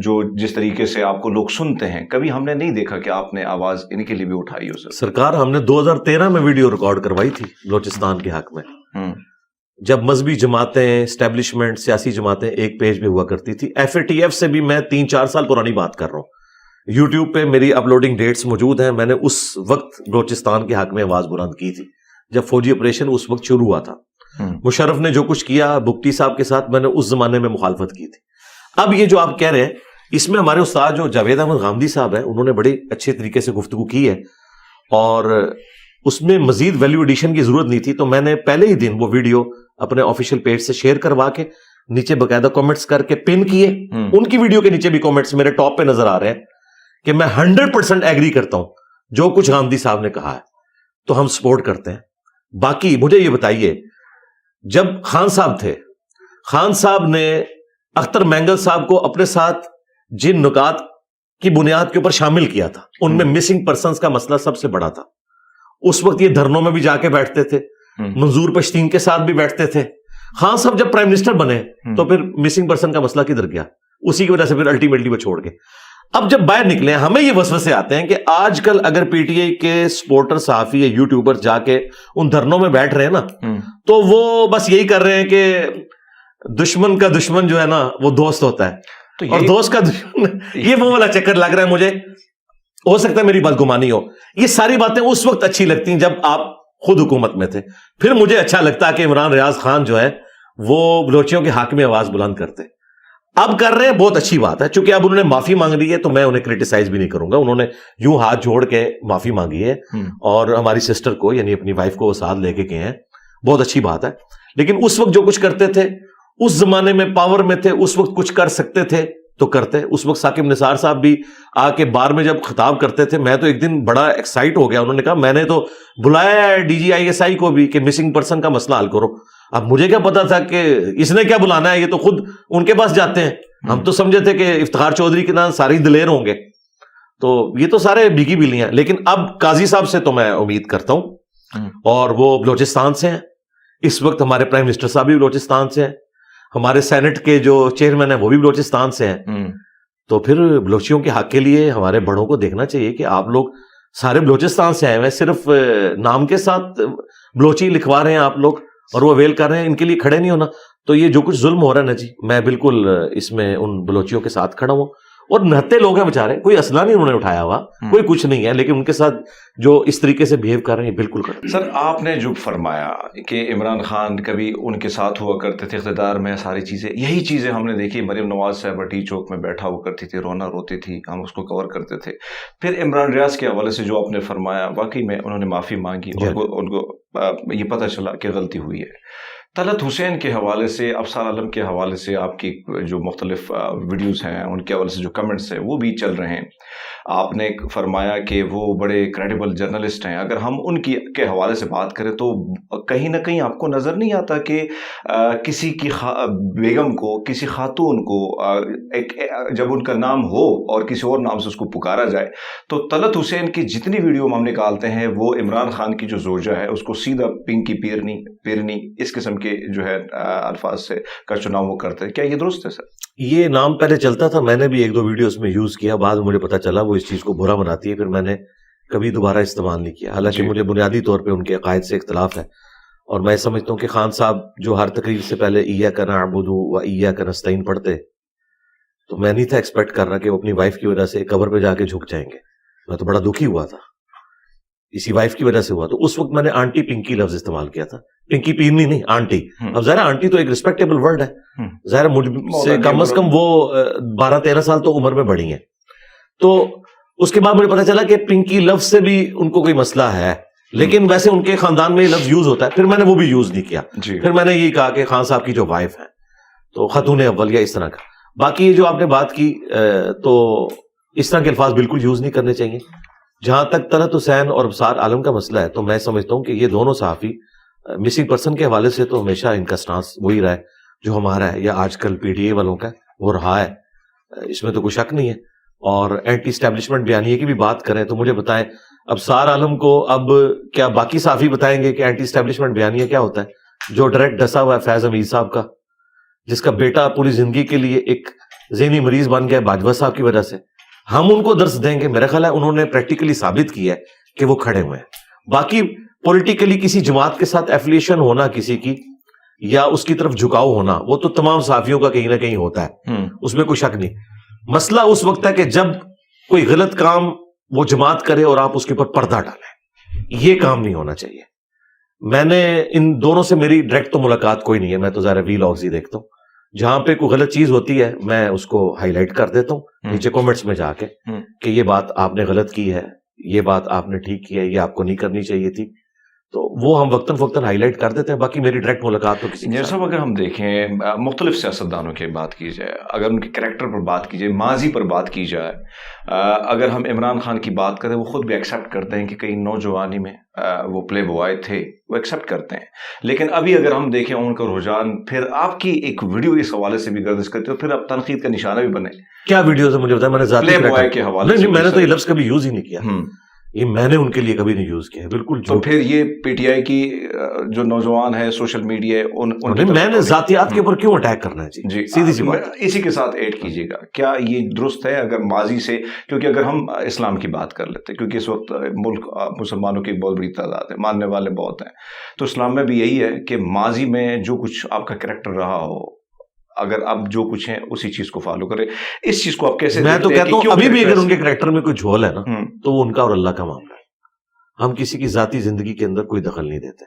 جو جس طریقے سے آپ کو لوگ سنتے ہیں, کبھی ہم نے نہیں دیکھا کہ آپ نے آواز کے لیے بھی اٹھائی ہو؟ سرکار ہم نے 2013 میں ویڈیو ریکارڈ کروائی تھی بلوچستان کے حق میں, جب مذہبی جماعتیں, اسٹیبلشمنٹ, سیاسی جماعتیں ایک پیج میں ہوا کرتی تھی. ایف اے ٹی ایف سے بھی میں 3-4 سال پرانی بات کر رہا ہوں, یوٹیوب پہ میری اپلوڈنگ ڈیٹس موجود ہیں. میں نے اس وقت بلوچستان کے حق میں آواز بلند کی تھی جب فوجی آپریشن اس وقت شروع ہوا تھا. مشرف نے جو کچھ کیا بگٹی صاحب کے ساتھ, میں نے اس زمانے میں مخالفت کی تھی. اب یہ جو آپ کہہ رہے ہیں اس میں ہمارے استاد جو جاوید احمد غامدی صاحب ہیں, انہوں نے بڑے اچھے طریقے سے گفتگو کی ہے اور اس میں مزید ویلیو ایڈیشن کی ضرورت نہیں تھی. تو میں نے پہلے ہی دن وہ ویڈیو اپنے آفیشیل پیج سے شیئر کروا کے نیچے باقاعدہ کامنٹس کر کے پن کیے. ان کی ویڈیو کے نیچے بھی کامنٹس میرے ٹاپ پہ نظر آ رہے ہیں کہ میں 100% ایگری کرتا ہوں جو کچھ غامدی صاحب نے کہا ہے, تو ہم سپورٹ کرتے ہیں. باقی مجھے یہ بتائیے, جب خان صاحب تھے, خان صاحب نے اختر مینگل صاحب کو اپنے ساتھ جن نکات کی بنیاد کے اوپر شامل کیا تھا, ان میں مسنگ پرسنز کا مسئلہ سب سے بڑا تھا. اس وقت یہ دھرنوں میں بھی جا کے بیٹھتے تھے, منظور پشتین کے ساتھ بھی بیٹھتے تھے. خان صاحب جب پرائم منسٹر بنے تو پھر مسنگ پرسن کا مسئلہ کدھر گیا؟ اسی کی وجہ سے پھر الٹیمیٹلی وہ چھوڑ گئے. اب جب باہر نکلے ہمیں یہ وسوسے آتے ہیں کہ آج کل اگر پی ٹی آئی کے سپورٹر, صحافی یا یوٹیوبر جا کے ان دھرنوں میں بیٹھ رہے ہیں نا, تو وہ بس یہی کر رہے ہیں کہ دشمن کا دشمن جو ہے نا وہ دوست ہوتا ہے, اور دوست کا دشمن, یہ وہ والا چکر لگ رہا ہے مجھے. ہو سکتا ہے میری بدگمانی ہو. یہ ساری باتیں اس وقت اچھی لگتی ہیں جب آپ خود حکومت میں تھے. پھر مجھے اچھا لگتا کہ عمران ریاض خان جو ہے وہ بلوچیوں کے حق میں آواز بلند کرتے. اب کر رہے ہیں, بہت اچھی بات ہے. چونکہ اب انہوں نے معافی مانگ لی ہے تو میں انہیں کرٹیسائز بھی نہیں کروں گا. انہوں نے یوں ہاتھ جوڑ کے معافی مانگی ہے اور ہماری سسٹر کو یعنی اپنی وائف کو وہ ساتھ لے کے گئے ہیں, بہت اچھی بات ہے. لیکن اس وقت جو کچھ کرتے تھے, اس زمانے میں پاور میں تھے, اس وقت کچھ کر سکتے تھے تو کرتے. اس وقت ثاقب نثار صاحب بھی آ کے بار میں جب خطاب کرتے تھے, میں تو ایک دن بڑا ایکسائٹ ہو گیا. انہوں نے کہا میں نے تو بلایا ہے DGISI کو بھی کہ مسنگ پرسن کا مسئلہ حل کرو. اب مجھے کیا پتا تھا کہ اس نے کیا بلانا ہے, یہ تو خود ان کے پاس جاتے ہیں. ہم تو سمجھے تھے کہ افتخار چودھری کے نام سارے دلیر ہوں گے, تو یہ تو سارے بھیگی بلیاں. لیکن اب قاضی صاحب سے تو میں امید کرتا ہوں, اور وہ بلوچستان سے ہیں. اس وقت ہمارے پرائم منسٹر صاحب بھی بلوچستان سے ہیں, ہمارے سینٹ کے جو چیئرمین ہیں وہ بھی بلوچستان سے ہیں. تو پھر بلوچیوں کے حق کے لیے ہمارے بڑوں کو دیکھنا چاہیے کہ آپ لوگ سارے بلوچستان سے آئے ہوئے, صرف نام کے ساتھ بلوچی لکھوا رہے ہیں آپ لوگ اور وہ ویل کر رہے ہیں, ان کے لیے کھڑے نہیں ہونا. تو یہ جو کچھ ظلم ہو رہا ہے نا جی, میں بالکل اس میں ان بلوچیوں کے ساتھ کھڑا ہوں. اور نہتے لوگ ہیں بیچارے, کوئی اسلحہ نہیں انہوں نے اٹھایا ہوا, کوئی کچھ نہیں ہے, لیکن ان کے ساتھ جو اس طریقے سے بہیو کر رہے ہیں بالکل کر. سر آپ نے جو فرمایا کہ عمران خان کبھی ان کے ساتھ ہوا کرتے تھے اقتدار میں, ساری چیزیں یہی چیزیں ہم نے دیکھی. مریم نواز صاحبہ ٹی چوک میں بیٹھا ہوا کرتی تھی, رونا روتی تھی, ہم اس کو کور کرتے تھے. پھر عمران ریاض کے حوالے سے جو آپ نے فرمایا, واقعی میں انہوں نے معافی مانگی, ان کو یہ پتہ چلا کہ غلطی ہوئی ہے. طلعت حسین کے حوالے سے, افسر عالم کے حوالے سے آپ کی جو مختلف ویڈیوز ہیں ان کے حوالے سے جو کمنٹس ہیں وہ بھی چل رہے ہیں. آپ نے فرمایا کہ وہ بڑے کریڈیبل جرنلسٹ ہیں. اگر ہم ان کے حوالے سے بات کریں تو کہیں نہ کہیں آپ کو نظر نہیں آتا کہ کسی کی بیگم کو, کسی خاتون کو جب ان کا نام ہو اور کسی اور نام سے اس کو پکارا جائے تو طلعت حسین کی جتنی ویڈیو ہم نکالتے ہیں وہ عمران خان کی جو زوجہ ہے اس کو سیدھا پنکی پیرنی اس قسم کے جو ہے الفاظ سے کا چناؤ وہ کرتے ہیں. کیا یہ درست ہے سر؟ یہ نام پہلے چلتا تھا, میں نے بھی ایک دو ویڈیوز میں یوز کیا, بعد مجھے پتا چلا وہ اس چیز کو برا بناتی ہے, پھر میں نے کبھی دوبارہ استعمال نہیں کیا. حالانکہ مجھے بنیادی طور پہ ان کے عقائد سے اختلاف ہے, اور میں سمجھتا ہوں کہ خان صاحب جو ہر تقریر سے پہلے ایاک نعبد و ایاک نستعین پڑھتے, تو میں نہیں تھا ایکسپیکٹ کر رہا کہ وہ اپنی وائف کی وجہ سے قبر پہ جا کے جھک جائیں گے. میں تو بڑا دکھی ہوا تھا, اسی وائف کی وجہ سے ہوا. تو اس وقت میں نے آنٹی پنکی لفظ استعمال کیا تھا, پنکی پیرنی نہیں, آنٹی. اب ظاہر آنٹی تو ایک ریسپیکٹیبل ورڈ ہے, ظاہر مجھ سے کم از کم وہ 12-13 سال تو عمر میں بڑی ہیں. تو اس کے بعد مجھے پتا چلا کہ پنکی لفظ سے بھی ان کو کوئی مسئلہ ہے, لیکن ویسے ان کے خاندان میں یہ لفظ یوز ہوتا ہے. پھر میں نے وہ بھی یوز نہیں کیا. پھر میں نے یہی کہا کہ خان صاحب کی جو وائف ہے تو خاتون اول یا اس طرح کا. باقی یہ جو آپ نے بات کی تو اس طرح کے الفاظ بالکل یوز نہیں کرنے چاہیے. جہاں تک طلعت حسین اور ابصار عالم کا مسئلہ ہے تو میں سمجھتا ہوں کہ یہ دونوں صحافی مسنگ پرسن کے حوالے سے تو ہمیشہ ان کا سٹانس وہی رہا ہے جو ہمارا ہے, یا آج کل PTI والوں کا وہ رہا ہے, اس میں تو کوئی شک نہیں ہے. اور اینٹی اسٹیبلشمنٹ بیانیے کی بھی بات کریں تو مجھے بتائیں, ابصار عالم کو اب کیا باقی صحافی بتائیں گے کہ اینٹی اسٹیبلشمنٹ بیانیہ کیا ہوتا ہے؟ جو ڈائریکٹ ڈسا ہوا ہے فیض حمید صاحب کا, جس کا بیٹا پوری زندگی کے لیے ایک ذہنی مریض بن گیا باجوہ صاحب کی وجہ سے. ہم ان کو درس دیں گے؟ میرا خیال ہے انہوں نے پریکٹیکلی ثابت کیا ہے کہ وہ کھڑے ہوئے ہیں. باقی پولیٹیکلی کسی جماعت کے ساتھ ایفیلیشن ہونا کسی کی, یا اس کی طرف جھکاؤ ہونا, وہ تو تمام صحافیوں کا کہیں نہ کہیں ہوتا ہے, اس میں کوئی شک نہیں. مسئلہ اس وقت ہے کہ جب کوئی غلط کام وہ جماعت کرے اور آپ اس کے اوپر پردہ ڈالیں, یہ کام نہیں ہونا چاہیے. میں نے ان دونوں سے میری ڈائریکٹ تو ملاقات کوئی نہیں ہے, میں تو ظاہر وی لاگز ہی دیکھتا ہوں. جہاں پہ کوئی غلط چیز ہوتی ہے میں اس کو ہائی لائٹ کر دیتا ہوں نیچے کامنٹس میں جا کے کہ یہ بات آپ نے غلط کی ہے, یہ بات آپ نے ٹھیک کی ہے, یہ آپ کو نہیں کرنی چاہیے تھی. تو وہ ہم وقتاً فوقتاً ہائی لائٹ کر دیتے ہیں. باقی میری ڈائریکٹ ملاقات تو کسی جیسا اگر ہم دیکھیں مختلف سیاستدانوں کی بات کی جائے, اگر ان کے کریکٹر پر بات کی جائے, ماضی پر بات کی جائے, اگر ہم عمران خان کی بات کریں, وہ خود بھی ایکسیپٹ کرتے ہیں کہ کئی نوجوانی میں وہ پلے بوائے تھے, وہ ایکسیپٹ کرتے ہیں. لیکن ابھی اگر ہم دیکھیں ان کا رجحان, پھر آپ کی ایک ویڈیو اس حوالے سے بھی گردش کرتے ہو, پھر آپ تنقید کا نشانہ بھی بنے. کیا ویڈیوز ہے مجھے بتائیں, میں نے ذاتی پلے بوائے کے حوالے سے میں نے تو یہ لفظ کبھی یوز ہی نہیں کیا, یہ میں نے ان کے لیے کبھی نہیں یوز کیا, بالکل. تو پھر یہ PTI کی جو نوجوان ہے سوشل میڈیا, میں نے ذاتیات کے اوپر کیوں اٹیک کرنا ہے؟ جی سیدھی سی بات. اسی کے ساتھ ایڈ کیجیے گا, کیا یہ درست ہے اگر ماضی سے, کیونکہ اگر ہم اسلام کی بات کر لیتے, کیونکہ اس وقت ملک مسلمانوں کی بہت بڑی تعداد ہے, ماننے والے بہت ہیں, تو اسلام میں بھی یہی ہے کہ ماضی میں جو کچھ آپ کا کریکٹر رہا ہو, اگر آپ جو کچھ ہیں اسی چیز کو فالو کریں. اس چیز کو آپ کیسے؟ میں تو کہتا ہوں ابھی بھی اگر ان کے کریکٹر میں کوئی جھول ہے نا تو وہ ان کا اور اللہ کا معاملہ ہے. ہم کسی کی ذاتی زندگی کے اندر کوئی دخل نہیں دیتے.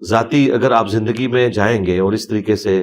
ذاتی اگر آپ زندگی میں جائیں گے اور اس طریقے سے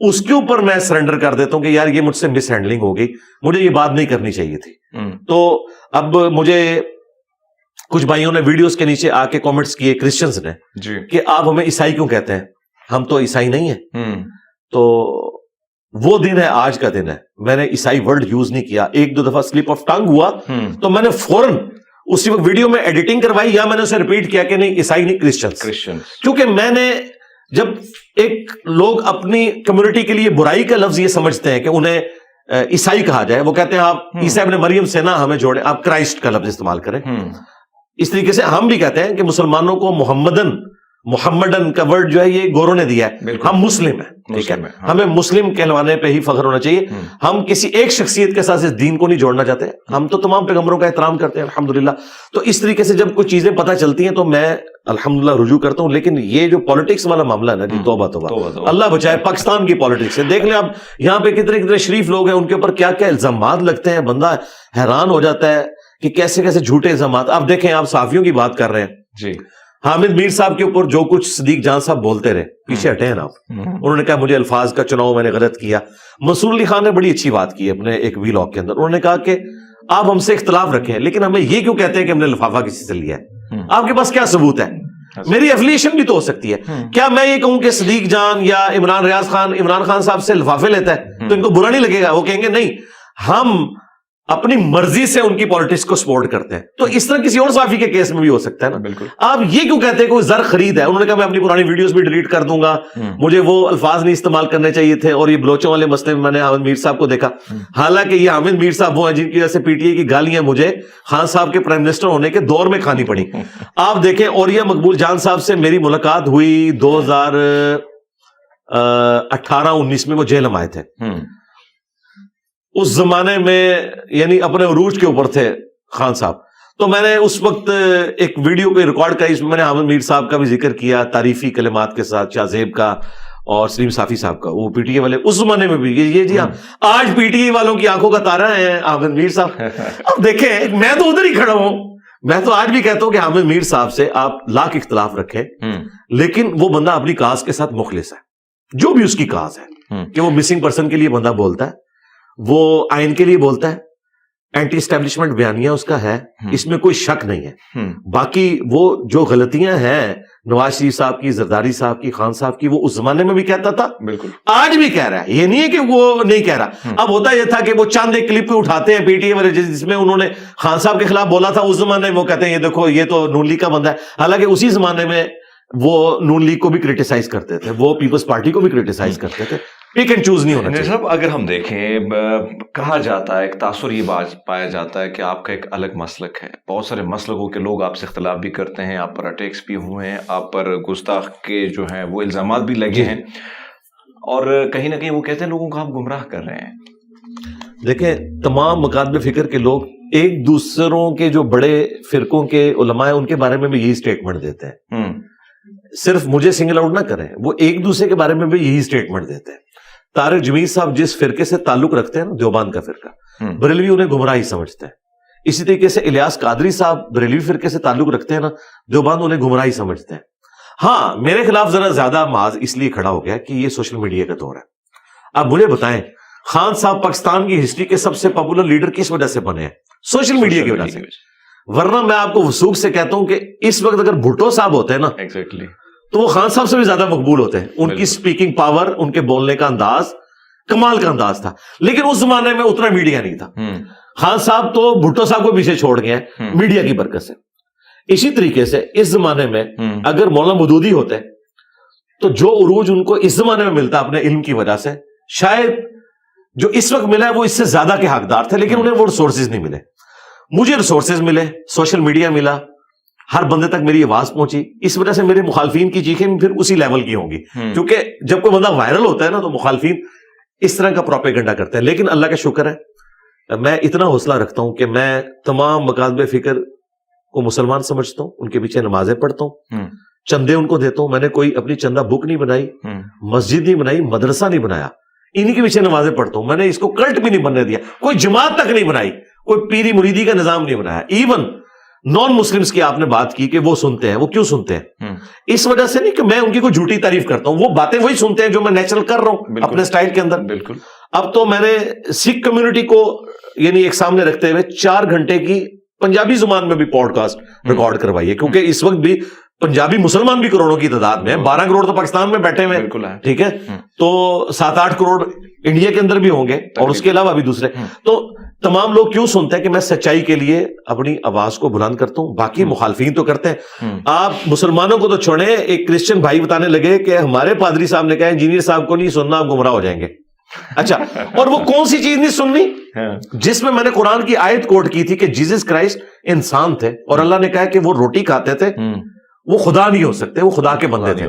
اس کے اوپر میں سرنڈر کر دیتا ہوں کہ یار یہ مجھ سے مس ہینڈلنگ ہو گئی, مجھے یہ بات نہیں کرنی چاہیے تھی. تو اب مجھے کچھ بھائیوں نے ویڈیوز کے نیچے آ کے کامنٹس کیے, کرسچنز نے, کہ آپ ہمیں عیسائی کیوں کہتے ہیں, ہم تو عیسائی نہیں ہیں. تو وہ دن ہے, آج کا دن ہے. میں نے عیسائی ورڈ یوز نہیں کیا. ایک دو دفعہ سلپ آف ٹنگ ہوا تو میں نے فوراً اسی وقت ویڈیو میں ایڈیٹنگ کروائی, یا میں نے اسے ریپیٹ کیا کہ نہیں عیسائی نہیں, کرسچن. کیونکہ میں نے, جب ایک لوگ اپنی کمیونٹی کے لیے برائی کا لفظ یہ سمجھتے ہیں کہ انہیں عیسائی کہا جائے, وہ کہتے ہیں آپ عیسیٰ ابن مریم سے نہ ہمیں جوڑیں, آپ کرائسٹ کا لفظ استعمال کریں. اس طریقے سے ہم بھی کہتے ہیں کہ مسلمانوں کو محمدن کا ورڈ جو ہے یہ گوروں نے دیا ہے, ہم مسلم ہیں, ٹھیک ہے, ہمیں مسلم کہلوانے پہ ہی فخر ہونا چاہیے. ہم کسی ایک شخصیت کے ساتھ اس دین کو نہیں جوڑنا چاہتے, ہم تو تمام پیغمبروں کا احترام کرتے ہیں الحمدللہ. تو اس طریقے سے جب کچھ چیزیں پتہ چلتی ہیں تو میں الحمدللہ رجوع کرتا ہوں. لیکن یہ جو پالیٹکس والا معاملہ ہے نا جی, توبہ اللہ بچائے پاکستان کی پالیٹکس سے. دیکھ لیں آپ یہاں پہ کتنے شریف لوگ ہیں, ان کے اوپر کیا کیا الزامات لگتے ہیں, بندہ حیران ہو جاتا ہے کہ کیسے کیسے جھوٹے الزامات. آپ دیکھیں, آپ صحافیوں کی بات کر رہے ہیں جی, حامد میر صاحب کے اوپر جو کچھ صدیق جان صاحب بولتے رہے, پیچھے ہٹے ہیں نا آپ, انہوں نے کہا مجھے الفاظ کا چناؤ میں نے غلط کیا. منصور علی خان نے بڑی اچھی بات کی اپنے ایک ویلاگ کے اندر, انہوں نے کہا کہ آپ ہم سے اختلاف رکھیں لیکن ہمیں یہ کیوں کہتے ہیں کہ ہم نے لفافہ کسی سے لیا ہے, آپ کے پاس کیا ثبوت ہے؟ میری ایفیلیشن بھی تو ہو سکتی ہے. کیا میں یہ کہوں کہ صدیق جان یا عمران خان صاحب سے لفافے لیتا ہے تو ان کو برا نہیں لگے گا؟ وہ کہیں گے نہیں, ہم اپنی مرضی سے ان کی پالیٹکس کو سپورٹ کرتے ہیں. تو اس طرح کسی اور صحافی کے کیس میں بھی ہو سکتا ہے نا. بالکل. آپ یہ کیوں کہتے ہیں کوئی زر خرید ہے, انہوں نے کہا میں اپنی پرانی ویڈیوز بھی ڈیلیٹ کر دوں گا, مجھے وہ الفاظ نہیں استعمال کرنے چاہیے تھے. اور یہ بلوچوں والے مسئلے میں نے حامد میر صاحب کو دیکھا, حالانکہ یہ حامد میر صاحب وہ ہیں جن کی وجہ سے پی ٹی اے کی گالیاں مجھے خان صاحب کے پرائم منسٹر ہونے کے دور میں کھانی پڑی. آپ دیکھیں, اوریہ مقبول جان صاحب سے میری ملاقات ہوئی 2018-19 میں, وہ جہلم آئے تھے. اس زمانے میں یعنی اپنے عروج کے اوپر تھے خان صاحب, تو میں نے اس وقت ایک ویڈیو کو ریکارڈ کیا, اس میں نے حامد میر صاحب کا بھی ذکر کیا تعریفی کلمات کے ساتھ, شاہ زیب کا اور سلیم صافی صاحب کا, وہ پی ٹی اے والے اس زمانے میں بھی. یہ جی ہاں, آج پی ٹی اے والوں کی آنکھوں کا تارا ہے حامد میر صاحب. اب دیکھیں, میں تو ادھر ہی کھڑا ہوں, میں تو آج بھی کہتا ہوں کہ حامد میر صاحب سے آپ لاکھ اختلاف رکھیں, لیکن وہ بندہ اپنی کاز کے ساتھ مخلص ہے, جو بھی اس کی کاز ہے, کہ وہ مسنگ پرسن کے لیے بندہ بولتا ہے, وہ آئین کے لیے بولتا ہے, اینٹی اسٹیبلشمنٹ بیانیہ اس کا ہے, اس میں کوئی شک نہیں ہے. باقی وہ جو غلطیاں ہیں نواز شریف صاحب کی, زرداری صاحب کی, خان صاحب کی, وہ اس زمانے میں بھی کہتا تھا, بالکل آج بھی کہہ رہا ہے. یہ نہیں ہے کہ وہ نہیں کہہ رہا. اب ہوتا یہ تھا کہ وہ چاند ایک کلپ اٹھاتے ہیں پی ٹی اے والے جس میں انہوں نے خان صاحب کے خلاف بولا تھا, اس زمانے میں وہ کہتے ہیں یہ دیکھو یہ تو نون لیگ کا بندہ ہے, حالانکہ اسی زمانے میں وہ نون لیگ کو بھی کرٹیسائز کرتے تھے, وہ پیپلز پارٹی کو بھی کرٹیسائز کرتے تھے. پک اینڈ چوز نہیں ہونا چاہیے. صاحب اگر ہم دیکھیں, کہا جاتا ہے, ایک تاثر یہ بات پایا جاتا ہے کہ آپ کا ایک الگ مسلک ہے, بہت سارے مسلکوں کے لوگ آپ سے اختلاف بھی کرتے ہیں, آپ پر اٹیکس بھی ہوئے ہیں, آپ پر گستاخ کے جو ہیں وہ الزامات بھی لگے ہیں, اور کہیں نہ کہیں وہ کہتے ہیں لوگوں کو آپ گمراہ کر رہے ہیں. دیکھیں, تمام مکاتب فکر کے لوگ ایک دوسروں کے جو بڑے فرقوں کے علماء ہیں ان کے بارے میں بھی یہی اسٹیٹمنٹ دیتے ہیں. صرف مجھے سنگل آؤٹ نہ کریں, وہ ایک دوسرے کے بارے میں بھی یہی اسٹیٹمنٹ دیتے ہیں. طارق جمیل صاحب جس فرقے سے تعلق رکھتے ہیں نا, دیوبند کا فرقہ, بریلوی انہیں گمراہی سمجھتے ہیں. اسی طریقے سے الیاس قادری صاحب بریلوی فرقے سے تعلق رکھتے ہیں نا, دیوبند انہیں گمراہی سمجھتے ہیں. ہاں, میرے خلاف ذرا زیادہ محاذ اس لیے کھڑا ہو گیا کہ یہ سوشل میڈیا کا دور ہے. اب مجھے بتائیں, خان صاحب پاکستان کی ہسٹری کے سب سے پاپولر لیڈر کس وجہ سے بنے ہیں؟ سوشل میڈیا کی وجہ سے. ورنہ میں آپ کو وثوق سے کہتا ہوں کہ اس وقت اگر بھٹو صاحب ہوتے ہیں نا, تو وہ خان صاحب سے بھی زیادہ مقبول ہوتے ہیں. ان کی سپیکنگ پاور, ان کے بولنے کا انداز کمال کا انداز تھا, لیکن اس زمانے میں اتنا میڈیا نہیں تھا. خان صاحب تو بھٹو صاحب کو پیچھے چھوڑ گئے ہیں میڈیا کی برکت سے. اسی طریقے سے اس زمانے میں اگر مولانا مودودی ہوتے تو جو عروج ان کو اس زمانے میں ملتا اپنے علم کی وجہ سے, شاید جو اس وقت ملا ہے وہ اس سے زیادہ کے حقدار تھے, لیکن انہیں وہ ریسورسز نہیں ملے. مجھے ریسورسز ملے, سوشل میڈیا ملا, ہر بندے تک میری آواز پہنچی. اس وجہ سے میرے مخالفین کی چیخیں پھر اسی لیول کی ہوں گی, کیونکہ جب کوئی بندہ وائرل ہوتا ہے نا تو مخالفین اس طرح کا پروپیگنڈا کرتے ہیں. لیکن اللہ کا شکر ہے, میں اتنا حوصلہ رکھتا ہوں کہ میں تمام مکاتب فکر کو مسلمان سمجھتا ہوں, ان کے پیچھے نمازیں پڑھتا ہوں, چندے ان کو دیتا ہوں. میں نے کوئی اپنی چندہ بک نہیں بنائی, مسجد نہیں بنائی, مدرسہ نہیں بنایا, انہی کے پیچھے نمازیں پڑھتا ہوں. میں نے اس کو کلٹ بھی نہیں بننے دیا, کوئی جماعت تک نہیں بنائی, کوئی پیری مریدی کا نظام نہیں بنایا. ایون نان مسلمس کی آپ نے بات کی کہ وہ سنتے ہیں, وہ کیوں سنتے ہیں؟ اس وجہ سے نہیں کہ میں ان کی کوئی جھوٹی تعریف کرتا ہوں, وہ باتیں وہی سنتے ہیں جو میں نیچرل کر رہا ہوں اپنے سٹائل کے اندر. بالکل. اب تو میں نے سکھ کمیونٹی کو یعنی ایک سامنے رکھتے ہوئے 4 گھنٹے کی پنجابی زبان میں بھی پوڈ کاسٹ ریکارڈ کروائی ہے, کیونکہ اس وقت بھی پنجابی مسلمان بھی کروڑوں کی تعداد میں ہیں, 12 کروڑ تو پاکستان میں بیٹھے ہوئے ہیں, ٹھیک ہے, تو 7-8 کروڑ انڈیا کے اندر بھی ہوں گے, اور اس کے علاوہ بھی دوسرے. تو تمام لوگ کیوں سنتے ہیں کہ میں سچائی کے لیے اپنی آواز کو بلند کرتا ہوں, باقی مخالفین تو کرتے ہیں. آپ مسلمانوں کو تو چھوڑیں, ایک کرسچن بھائی بتانے لگے کہ ہمارے پادری صاحب نے کہا انجینئر صاحب کو نہیں سننا, آپ گمراہ ہو جائیں گے. اچھا, اور وہ کون سی چیز نہیں سننی جس میں نے قرآن کی آیت کوٹ کی تھی کہ جیسس کرائسٹ انسان تھے, اور اللہ نے کہا کہ وہ روٹی کھاتے تھے, وہ خدا نہیں ہو سکتے, وہ خدا کے بندے تھے.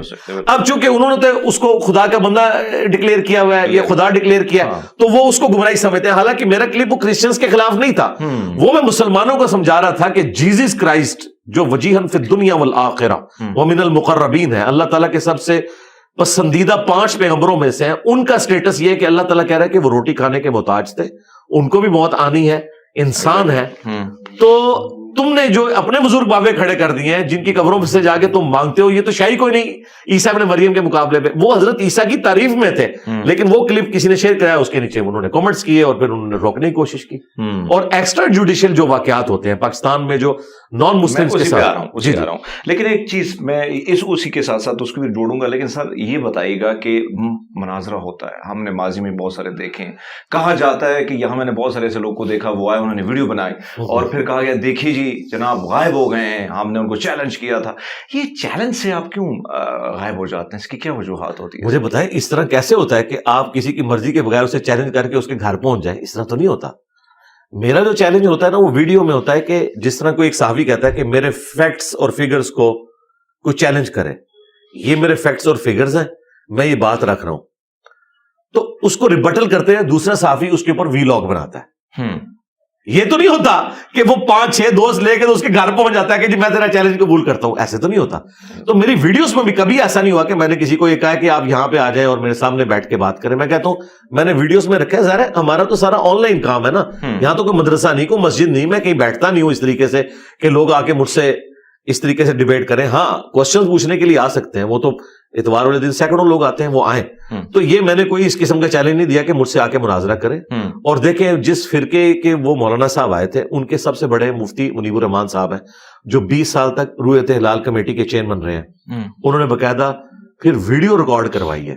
اب چونکہ انہوں نے اس کو خدا کا بندہ ڈکلیئر کیا ہوا ہے, یہ خدا ڈکلیئر کیا, تو وہ اس کو گمراہی سمجھتے ہیں. حالانکہ میرا کلپ وہ کرسچنز کے خلاف نہیں تھا, وہ میں مسلمانوں کو سمجھا رہا تھا کہ جیسس کرائسٹ جو وجیہن فی الدنیا والآخرہ ومن المقربین ہے, اللہ تعالیٰ کے سب سے پسندیدہ 5 پیغمبروں میں سے ہیں, ان کا سٹیٹس یہ ہے کہ اللہ تعالیٰ کہہ رہا ہے کہ وہ روٹی کھانے کے محتاج تھے, ان کو بھی موت آنی ہے, انسان ہے. تو تم نے جو اپنے بزرگ بابے کھڑے کر دیے ہیں جن کی قبروں سے جا کے تم مانگتے ہو, یہ تو شاہی کوئی نہیں عیسیٰ ابن مریم کے مقابلے میں. وہ حضرت عیسیٰ کی تعریف میں تھے, لیکن وہ کلپ کسی نے شیئر کرایا, اس کے نیچے انہوں نے کامنٹس کیے اور پھر انہوں نے روکنے کی کوشش کی. اور ایکسٹرا جوڈیشل جو واقعات ہوتے ہیں پاکستان میں جو نان مسلم کے ساتھ آ رہا ہوں, لیکن ایک چیز میں اسی کے ساتھ ساتھ اس کو بھی جوڑوں گا. لیکن سر یہ بتائیے گا کہ مناظرہ ہوتا ہے, ہم نے ماضی میں بہت سارے دیکھے ہیں, کہا جاتا ہے کہ یہاں میں نے بہت سارے ایسے لوگ کو دیکھا, وہ آئے انہوں نے ویڈیو بنائی اور پھر کہا گیا دیکھیے جی جناب غائب ہو گئے ہیں, ہم نے ان کو چیلنج کیا تھا. یہ چیلنج سے آپ کیوں غائب ہو جاتے ہیں, اس کی کیا وجوہات ہوتی ہے؟ مجھے بتائیں اس طرح کیسے ہوتا ہے کہ آپ کسی کی مرضی کے بغیر اسے چیلنج کر کے اس کے گھر پہنچ جائیں, اس طرح تو نہیں ہوتا. میرا جو چیلنج ہوتا ہے نا وہ ویڈیو میں ہوتا ہے کہ جس طرح کوئی ایک صحافی کہتا ہے کہ میرے فیکٹس اور فگرز کو کوئی چیلنج کرے, یہ میرے فیکٹس اور فگرز ہیں, میں یہ بات رکھ رہا ہوں, تو اس کو ریبٹل کرتے ہیں دوسرا صحافی اس کے اوپر ویلاگ بناتا ہے. یہ تو نہیں ہوتا کہ وہ 5-6 دوست لے کے تو اس کے گھر پہنچ جاتا ہے کہ جی میں تیرا چیلنج قبول کرتا ہوں, ایسے تو نہیں ہوتا. تو میری ویڈیوز میں بھی کبھی ایسا نہیں ہوا کہ میں نے کسی کو یہ کہا کہ آپ یہاں پہ آ جائیں اور میرے سامنے بیٹھ کے بات کریں. میں کہتا ہوں میں نے ویڈیوز میں رکھا ہے, ظاہر ہے ہمارا تو سارا آن لائن کام ہے نا, یہاں تو کوئی مدرسہ نہیں, کوئی مسجد نہیں, میں کہیں بیٹھتا نہیں ہوں اس طریقے سے کہ لوگ آ کے مجھ سے اس طریقے سے ڈیبیٹ کریں. ہاں کوشچنز پوچھنے کے لیے آ سکتے ہیں, وہ تو اتوار والے دن سینکڑوں لوگ آتے ہیں, وہ آئیں. تو یہ میں نے کوئی اس قسم کا چیلنج نہیں دیا کہ مجھ سے آ کے مناظرہ کریں. اور دیکھیں جس فرقے کے وہ مولانا صاحب آئے تھے ان کے سب سے بڑے مفتی منیب الرحمان صاحب ہیں, جو 20 سال تک رویت ہلال کمیٹی کے چیئرمین رہے ہیں. انہوں نے باقاعدہ پھر ویڈیو ریکارڈ کروائی ہے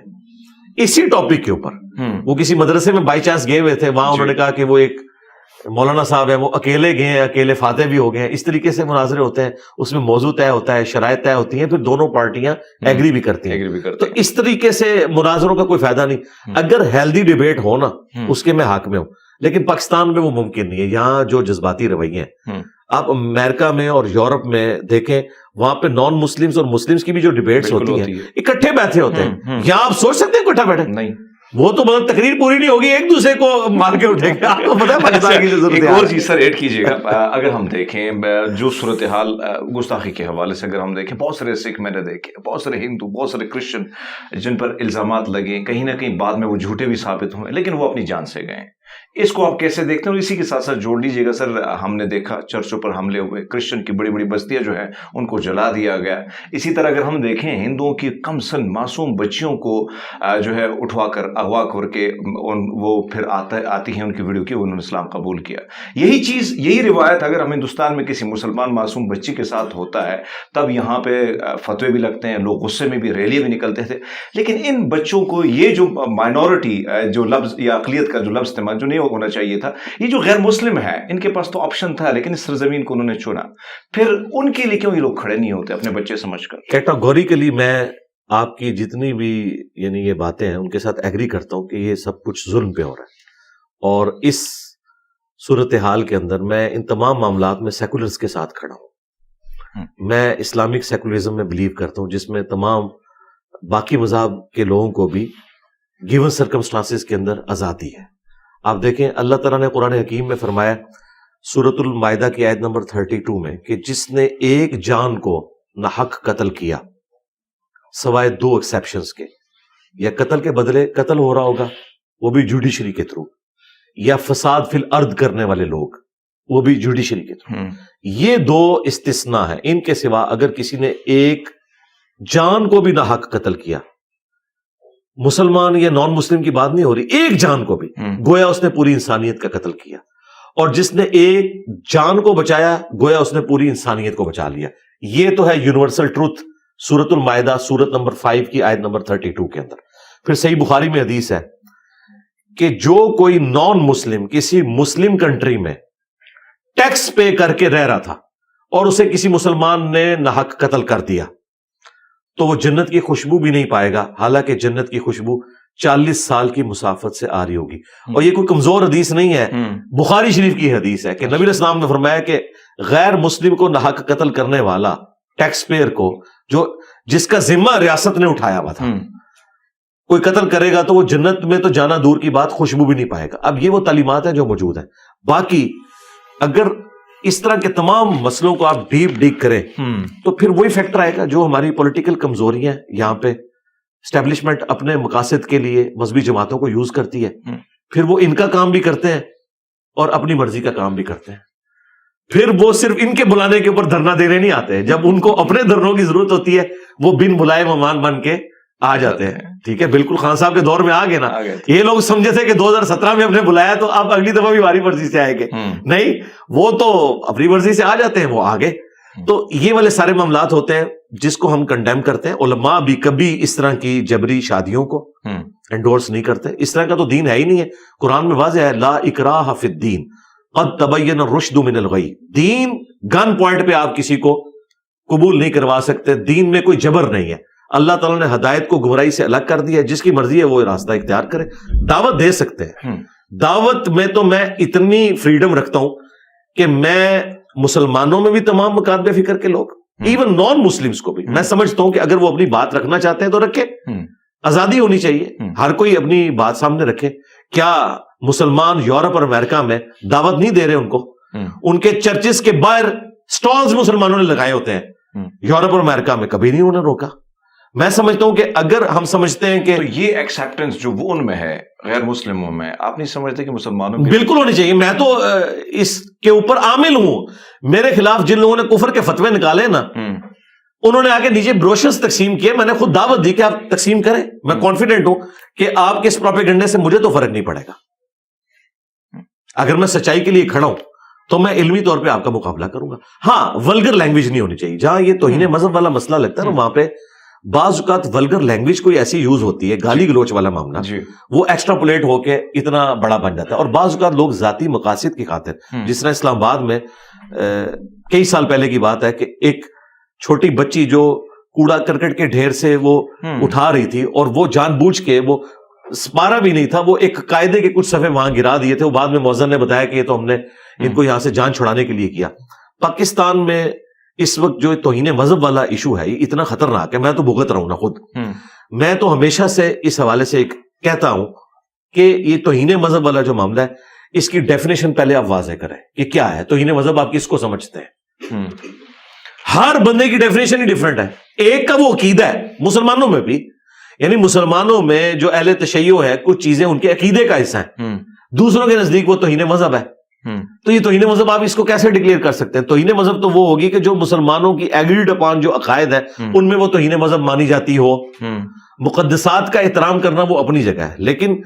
اسی ٹاپک کے اوپر. وہ کسی مدرسے میں بائی چانس گئے ہوئے تھے, وہاں انہوں نے کہا کہ وہ ایک مولانا صاحب ہیں, وہ اکیلے گئے ہیں, اکیلے فاتح بھی ہو گئے ہیں. اس طریقے سے مناظرے ہوتے ہیں, اس میں موضوع طے ہوتا ہے, شرائط طے ہوتی ہیں, پھر دونوں پارٹیاں ایگری بھی کرتی ہیں. تو اس طریقے سے مناظروں کا کوئی فائدہ نہیں. اگر ہیلدی ڈیبیٹ ہو نا اس کے میں حق میں ہوں, لیکن پاکستان میں وہ ممکن نہیں ہے. یہاں جو جذباتی رویے ہیں, آپ امریکہ میں اور یورپ میں دیکھیں, وہاں پہ نان مسلمز اور مسلمز کی بھی جو ڈیبیٹس ہوتی ہیں اکٹھے بیٹھے ہوتے ہیں. یہاں آپ سوچ سکتے ہیں اکٹھا بیٹھے نہیں, وہ تو مطلب تقریر پوری نہیں ہوگی, ایک دوسرے کو مار کے اٹھے گا. آپ کو پتہ ہے پاکستان کی ضرورت ہے. ایک اور چیز سر ایڈ کیجیے گا, اگر ہم دیکھیں جو صورتحال گستاخی کے حوالے سے اگر ہم دیکھیں, بہت سارے سکھ میں نے دیکھے, بہت سارے ہندو, بہت سارے کرسچن جن پر الزامات لگے, کہیں نہ کہیں بعد میں وہ جھوٹے بھی ثابت ہوئے, لیکن وہ اپنی جان سے گئے. اس کو آپ کیسے دیکھتے ہیں؟ اور اسی کے ساتھ ساتھ جوڑ لیجیے گا سر, ہم نے دیکھا چرچوں پر حملے ہوئے, کرسچن کی بڑی بڑی بستیاں جو ہیں ان کو جلا دیا گیا. اسی طرح اگر ہم دیکھیں ہندوؤں کی کم سن معصوم بچیوں کو جو ہے اٹھوا کر اغوا کر کے وہ پھر آتی ہیں ان کی ویڈیو کی, انہوں نے اسلام قبول کیا. یہی چیز, یہی روایت اگر ہم ہندوستان میں کسی مسلمان معصوم بچی کے ساتھ ہوتا ہے, تب یہاں پہ فتوے بھی لگتے ہیں, لوگ غصے میں بھی, ریلیاں بھی نکلتے تھے. لیکن ان بچوں کو یہ جو مائنورٹی جو لفظ یا اقلیت کا جو لفظ استعمال جو نہیں ہونا چاہیے تھا, یہ جو غیر مسلم ہے, ان کے پاس تو آپشن تھا, لیکن اس سرزمین کو انہوں نے چنا. پھر ان کے لیے کیوں یہ لوگ کھڑے نہیں ہوتے اپنے بچے سمجھ کر؟ کیٹاگوریکلی میں آپ کی جتنی بھی یعنی یہ باتیں ہیں ان کے ساتھ ایگری کرتا ہوں کہ یہ سب کچھ ظلم پہ ہو رہا ہے. اور اس صورتحال کے اندر میں ان تمام معاملات میں سیکولرز کے ساتھ کھڑا ہوں. میں اسلامک سیکولرزم میں بلیو کرتا ہوں, جس میں تمام باقی مذہب کے لوگوں کو بھی گیون سرکمسٹانسز کے اندر آزادی ہے. آپ دیکھیں اللہ تعالیٰ نے قرآن حکیم میں فرمایا سورۃ المائدہ کی آیت نمبر 32 میں کہ جس نے ایک جان کو ناحق قتل کیا سوائے 2 ایکسیپشنز کے, یا قتل کے بدلے قتل ہو رہا ہوگا وہ بھی جوڈیشری کے تھرو, یا فساد فی الارض کرنے والے لوگ, وہ بھی جوڈیشری کے تھرو. یہ 2 استثناء ہیں. ان کے سوا اگر کسی نے ایک جان کو بھی ناحق قتل کیا، مسلمان یا نان مسلم کی بات نہیں ہو رہی، ایک جان کو بھی، گویا اس نے پوری انسانیت کا قتل کیا. اور جس نے ایک جان کو بچایا گویا اس نے پوری انسانیت کو بچا لیا. یہ تو ہے یونیورسل ٹروتھ سورۃ المائدہ سورت نمبر 5 کی آیت نمبر 32 کے اندر. پھر صحیح بخاری میں حدیث ہے کہ جو کوئی نان مسلم کسی مسلم کنٹری میں ٹیکس پے کر کے رہ رہا تھا اور اسے کسی مسلمان نے ناحق قتل کر دیا تو وہ جنت کی خوشبو بھی نہیں پائے گا، حالانکہ جنت کی خوشبو 40 سال کی مسافت سے آ رہی ہوگی. اور یہ کوئی کمزور حدیث نہیں ہے، بخاری شریف کی حدیث ہے کہ نبی علیہ السلام نے فرمایا کہ غیر مسلم کو ناحق قتل کرنے والا ٹیکس پیئر کو، جس کا ذمہ ریاست نے اٹھایا ہوا تھا، کوئی قتل کرے گا تو وہ جنت میں تو جانا دور کی بات، خوشبو بھی نہیں پائے گا. اب یہ وہ تعلیمات ہیں جو موجود ہیں. باقی اگر اس طرح کے تمام مسئلوں کو آپ ڈیپ کریں تو پھر وہی فیکٹر آئے گا جو ہماری پولیٹیکل کمزوری ہیں. یہاں پہ اسٹیبلشمنٹ اپنے مقاصد کے لیے مذہبی جماعتوں کو یوز کرتی ہے، پھر وہ ان کا کام بھی کرتے ہیں اور اپنی مرضی کا کام بھی کرتے ہیں. پھر وہ صرف ان کے بلانے کے اوپر دھرنا دینے نہیں آتے، جب ان کو اپنے دھرنوں کی ضرورت ہوتی ہے وہ بن بلائے مہمان بن کے آ جاتے ہیں. ٹھیک ہے، بالکل خان صاحب کے دور میں آ گئے نا. یہ لوگ سمجھے تھے کہ 2017 میں ہم نے بلایا تو آپ اگلی دفعہ بھی ہماری مرضی سے آئے گے، نہیں، وہ تو اپنی مرضی سے آ جاتے ہیں، وہ آگے. تو یہ والے سارے معاملات ہوتے ہیں جس کو ہم کنڈیم کرتے ہیں. علماء بھی کبھی اس طرح کی جبری شادیوں کو انڈورس نہیں کرتے. اس طرح کا تو دین ہے ہی نہیں ہے. قرآن میں واضح ہے لا اکراہ فی الدین قد تبین الرشد من الغی. دین گن پوائنٹ پہ آپ کسی کو قبول نہیں کروا سکتے. دین میں کوئی جبر نہیں ہے. اللہ تعالیٰ نے ہدایت کو گمراہی سے الگ کر دیا ہے. جس کی مرضی ہے وہ راستہ اختیار کرے. دعوت دے سکتے ہیں. دعوت میں تو میں اتنی فریڈم رکھتا ہوں کہ میں مسلمانوں میں بھی تمام مکاتب فکر کے لوگ، ایون نان مسلمز کو بھی میں سمجھتا ہوں کہ اگر وہ اپنی بات رکھنا چاہتے ہیں تو رکھے. آزادی ہونی چاہیے، ہر کوئی اپنی بات سامنے رکھے. کیا مسلمان یورپ اور امریکہ میں دعوت نہیں دے رہے ان کو؟ ان کے چرچز کے باہر سٹالز مسلمانوں نے لگائے ہوتے ہیں. یورپ اور امریکہ میں کبھی نہیں انہوں نے روکا. میں سمجھتا ہوں کہ اگر ہم سمجھتے ہیں کہ یہ ایکسیپٹنس جو وہ ان میں ہے غیر مسلموں میں، آپ نہیں سمجھتے کہ مسلمانوں میں بالکل ہونی چاہیے. میں تو اس کے اوپر عامل ہوں. میرے خلاف جن لوگوں نے کفر کے فتوے نکالے نا، انہوں نے آگے نیچے بروشرز تقسیم کیے. میں نے خود دعوت دی کہ آپ تقسیم کریں. میں کانفیڈنٹ ہوں کہ آپ کے اس پروپیگنڈے سے مجھے تو فرق نہیں پڑے گا. اگر میں سچائی کے لیے کھڑا ہوں تو میں علمی طور پہ آپ کا مقابلہ کروں گا. ہاں، ولگر لینگویج نہیں ہونی چاہیے. جہاں یہ توہین مذہب والا مسئلہ لگتا ہے نا، وہاں پہ بعض اوقات ولگر لینگویج کوئی ایسی یوز ہوتی ہے، گالی گلوچ والا معاملہ، وہ ایکسٹراپولیٹ ہو کے اتنا بڑا بن جاتا ہے. اور بعض اوقات لوگ ذاتی مقاصد کی خاطر، جس طرح اسلام آباد میں کئی سال پہلے کی بات ہے کہ ایک چھوٹی بچی جو کوڑا کرکٹ کے ڈھیر سے وہ اٹھا رہی تھی اور وہ جان بوجھ کے، وہ سپارہ بھی نہیں تھا، وہ ایک قاعدے کے کچھ صفحے وہاں گرا دیے تھے. وہ بعد میں مؤذن نے بتایا کہ یہ تو ہم نے ان کو یہاں سے جان چھڑانے کے لیے کیا. پاکستان میں اس وقت جو توہین مذہب والا ایشو ہے یہ اتنا خطرناک ہے. میں تو بھگت رہا ہوں نا خود. میں تو ہمیشہ سے اس حوالے سے کہتا ہوں کہ یہ توہین مذہب والا جو معاملہ ہے، اس کی ڈیفینیشن پہلے آپ واضح کریں کہ کیا ہے توہین مذہب. آپ کس کو سمجھتے ہیں؟ ہر بندے کی ڈیفینیشن ہی ڈفرینٹ ہے. ایک کا وہ عقیدہ ہے، مسلمانوں میں بھی، یعنی مسلمانوں میں جو اہل تشیع ہے کچھ چیزیں ان کے عقیدے کا حصہ ہیں، دوسروں کے نزدیک وہ توہین مذہب ہے. تو یہ توہین مذہب آپ اس کو کیسے ڈکلیئر کر سکتے ہیں؟ توہین مذہب تو وہ ہوگی کہ جو مسلمانوں کی ایگریڈ اپان جو عقائد ہے ان میں وہ توہین مذہب مانی جاتی ہو. مقدسات کا احترام کرنا وہ اپنی جگہ ہے، لیکن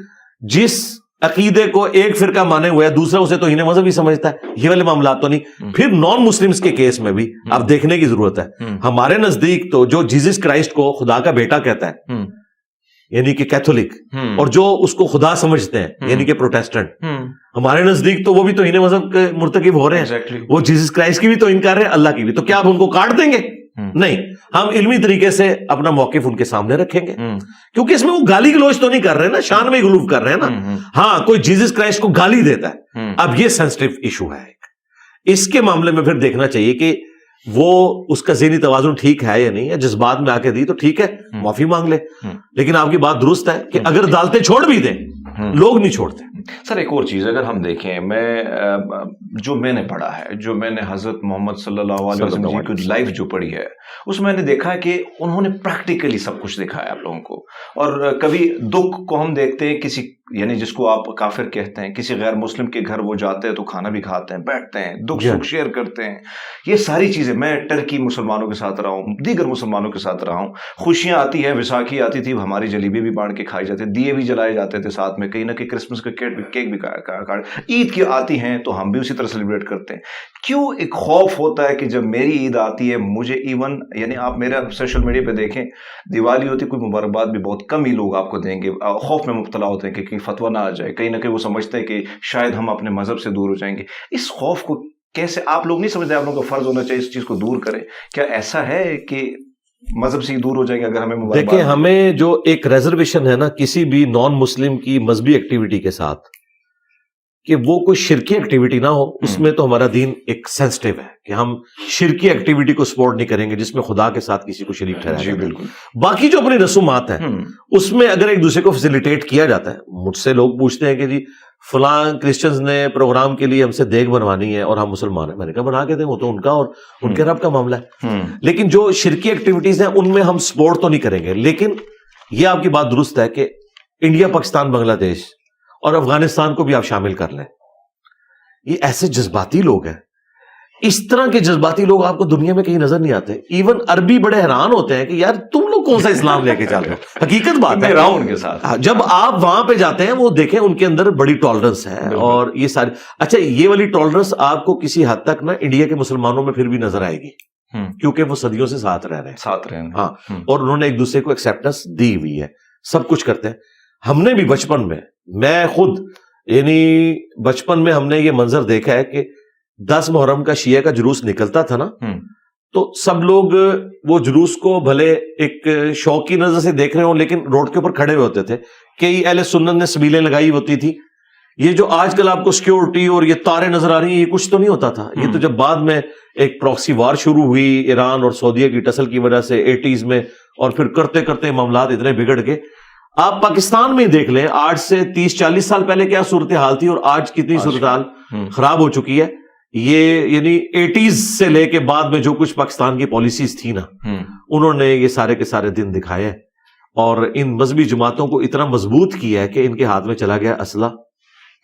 جس عقیدے کو ایک فرقہ مانے ہوئے ہے دوسرا اسے توہین مذہب ہی سمجھتا ہے، یہ والے معاملات تو نہیں. پھر نان مسلمز کے کیس میں بھی آپ دیکھنے کی ضرورت ہے. ہمارے نزدیک تو جو جیزس کرائسٹ کو خدا کا بیٹا کہتا ہے یعنی کہ کیتھولک، اور جو اس کو خدا سمجھتے ہیں یعنی کہ پروٹیسٹنٹ، ہمارے نزدیک تو وہ بھی توہین مذہب کے مرتکب ہو رہے ہیں. وہ جیزس کرائسٹ کی بھی توہین کر رہے ہیں، اللہ کی بھی. تو کیا آپ ان کو کاٹ دیں گے؟ نہیں، ہم علمی طریقے سے اپنا موقف ان کے سامنے رکھیں گے، کیونکہ اس میں وہ گالی گلوچ تو نہیں کر رہے نا، شان میں غلوف کر رہے ہیں نا. ہاں، کوئی جیزس کرائسٹ کو گالی دیتا ہے، اب یہ سینسٹیو ایشو ہے. اس کے معاملے میں پھر دیکھنا چاہیے کہ وہ اس کا ذہنی توازن ٹھیک ہے یا نہیں ہے. جذبات میں آ کے دی تو ٹھیک ہے، معافی مانگ لے. لیکن آپ کی بات درست ہے کہ اگر عدالتیں چھوڑ بھی دیں، لوگ نہیں چھوڑتے. سر ایک اور چیز اگر ہم دیکھیں، میں جو میں نے پڑھا ہے, جو میں نے حضرت محمد صلی اللہ علیہ وسلم جی کی لائف جو پڑھی ہے, اس میں نے دیکھا کہ انہوں نے پریکٹیکلی سب کچھ دکھایا آپ لوگوں کو. اور کبھی دکھ کو ہم دیکھتے ہیں کسی, یعنی جس کو آپ کافر کہتے ہیں, کسی غیر مسلم کے گھر وہ جاتے ہیں تو کھانا بھی کھاتے ہیں, بیٹھتے ہیں, دکھ سکھ شیئر کرتے ہیں. یہ ساری چیزیں, میں ٹرکی مسلمانوں کے ساتھ رہا ہوں, دیگر مسلمانوں کے ساتھ رہا ہوں. خوشیاں آتی ہیں, ویساکھی آتی تھی, ہماری جلیبی بھی بانٹ کے کھائی جاتی, دیے بھی جلائے جاتے تھے ساتھ میں, کہیں نہ کہیں کرسمس کا کیک بھی عید کی آتی ہیں تو ہم بھی اسی طرح سیلیبریٹ کرتے ہیں. کیوں ایک خوف ہوتا ہے کہ جب میری عید آتی ہے مجھے ایون, یعنی آپ میرا سوشل میڈیا پہ دیکھیں, دیوالی ہوتی, کوئی مبارکباد بھی بہت کم ہی لوگ آپ کو دیں گے, خوف میں مبتلا ہوتے ہیں کہ کہیں فتویٰ نہ آ جائے, کہیں نہ کہیں وہ سمجھتے ہیں کہ شاید ہم اپنے مذہب سے دور ہو جائیں گے. اس خوف کو کیسے آپ لوگ نہیں سمجھتے, آپ لوگوں کا فرض ہونا چاہیے اس چیز کو دور کریں؟ کیا ایسا ہے کہ مذہب سے دور ہو جائیں گے اگر ہمیں مبارکباد؟ دیکھیں, ہمیں جو ایک ریزرویشن ہے نا کسی بھی نان مسلم کی مذہبی ایکٹیویٹی کے ساتھ, کہ وہ کوئی شرکی ایکٹیویٹی نہ ہو, اس میں تو ہمارا دین ایک سینسٹیو ہے کہ ہم شرکی ایکٹیویٹی کو سپورٹ نہیں کریں گے جس میں خدا کے ساتھ کسی کو شریک ٹھہرایا جائے. بالکل. باقی جو اپنی رسومات ہیں اس میں اگر ایک دوسرے کو فیسیلیٹیٹ کیا جاتا ہے, مجھ سے لوگ پوچھتے ہیں کہ جی فلاں کرسچنز نے پروگرام کے لیے ہم سے دیگ بنوانی ہے اور ہم مسلمان ہیں, میں نے کہا بنا کے دیں, وہ تو ان کا اور ان کے رب کا معاملہ ہے. لیکن جو شرکی ایکٹیویٹیز ہیں ان میں ہم سپورٹ تو نہیں کریں گے. لیکن یہ آپ کی بات درست ہے کہ انڈیا, پاکستان, بنگلہ دیش اور افغانستان کو بھی آپ شامل کر لیں, یہ ایسے جذباتی لوگ ہیں. اس طرح کے جذباتی لوگ آپ کو دنیا میں کہیں نظر نہیں آتے. ایون عربی بڑے حیران ہوتے ہیں کہ یار تم لوگ کون سا اسلام لے کے چل رہے ہو. حقیقت بات ہے, ان کے ساتھ جب آپ وہاں پہ جاتے ہیں وہ دیکھیں ان کے اندر بڑی ٹالرنس ہے. اور یہ ساری, اچھا یہ والی ٹالرنس آپ کو کسی حد تک نا انڈیا کے مسلمانوں میں پھر بھی نظر آئے گی, کیونکہ وہ صدیوں سے ساتھ رہ رہے ہیں. ہاں, اور انہوں نے ایک دوسرے کو ایکسیپٹنس دی ہوئی ہے, سب کچھ کرتے ہیں. ہم نے بھی بچپن میں خود, یعنی بچپن میں ہم نے یہ منظر دیکھا ہے کہ 10 محرم کا شیعہ کا جلوس نکلتا تھا نا, تو سب لوگ وہ جلوس کو بھلے ایک شوق کی نظر سے دیکھ رہے ہوں لیکن روڈ کے اوپر کھڑے ہوئے ہوتے تھے. کئی اہل سنت نے سبیلیں لگائی ہوتی تھی. یہ جو آج کل آپ کو سیکیورٹی اور یہ تاریں نظر آ رہی ہیں, یہ کچھ تو نہیں ہوتا تھا. یہ تو جب بعد میں ایک پراکسی وار شروع ہوئی ایران اور سعودیہ کی ٹسل کی وجہ سے 80s میں, اور پھر کرتے کرتے معاملات اتنے بگڑ گئے. آپ پاکستان میں دیکھ لیں, آج سے 30-40 سال پہلے کیا صورتحال تھی اور آج کتنی صورتحال خراب ہو چکی ہے. یہ یعنی 80s سے لے کے بعد میں جو کچھ پاکستان کی پالیسیز تھی نا, انہوں نے یہ سارے کے سارے دن دکھائے, اور ان مذہبی جماعتوں کو اتنا مضبوط کیا ہے کہ ان کے ہاتھ میں چلا گیا اسلحہ.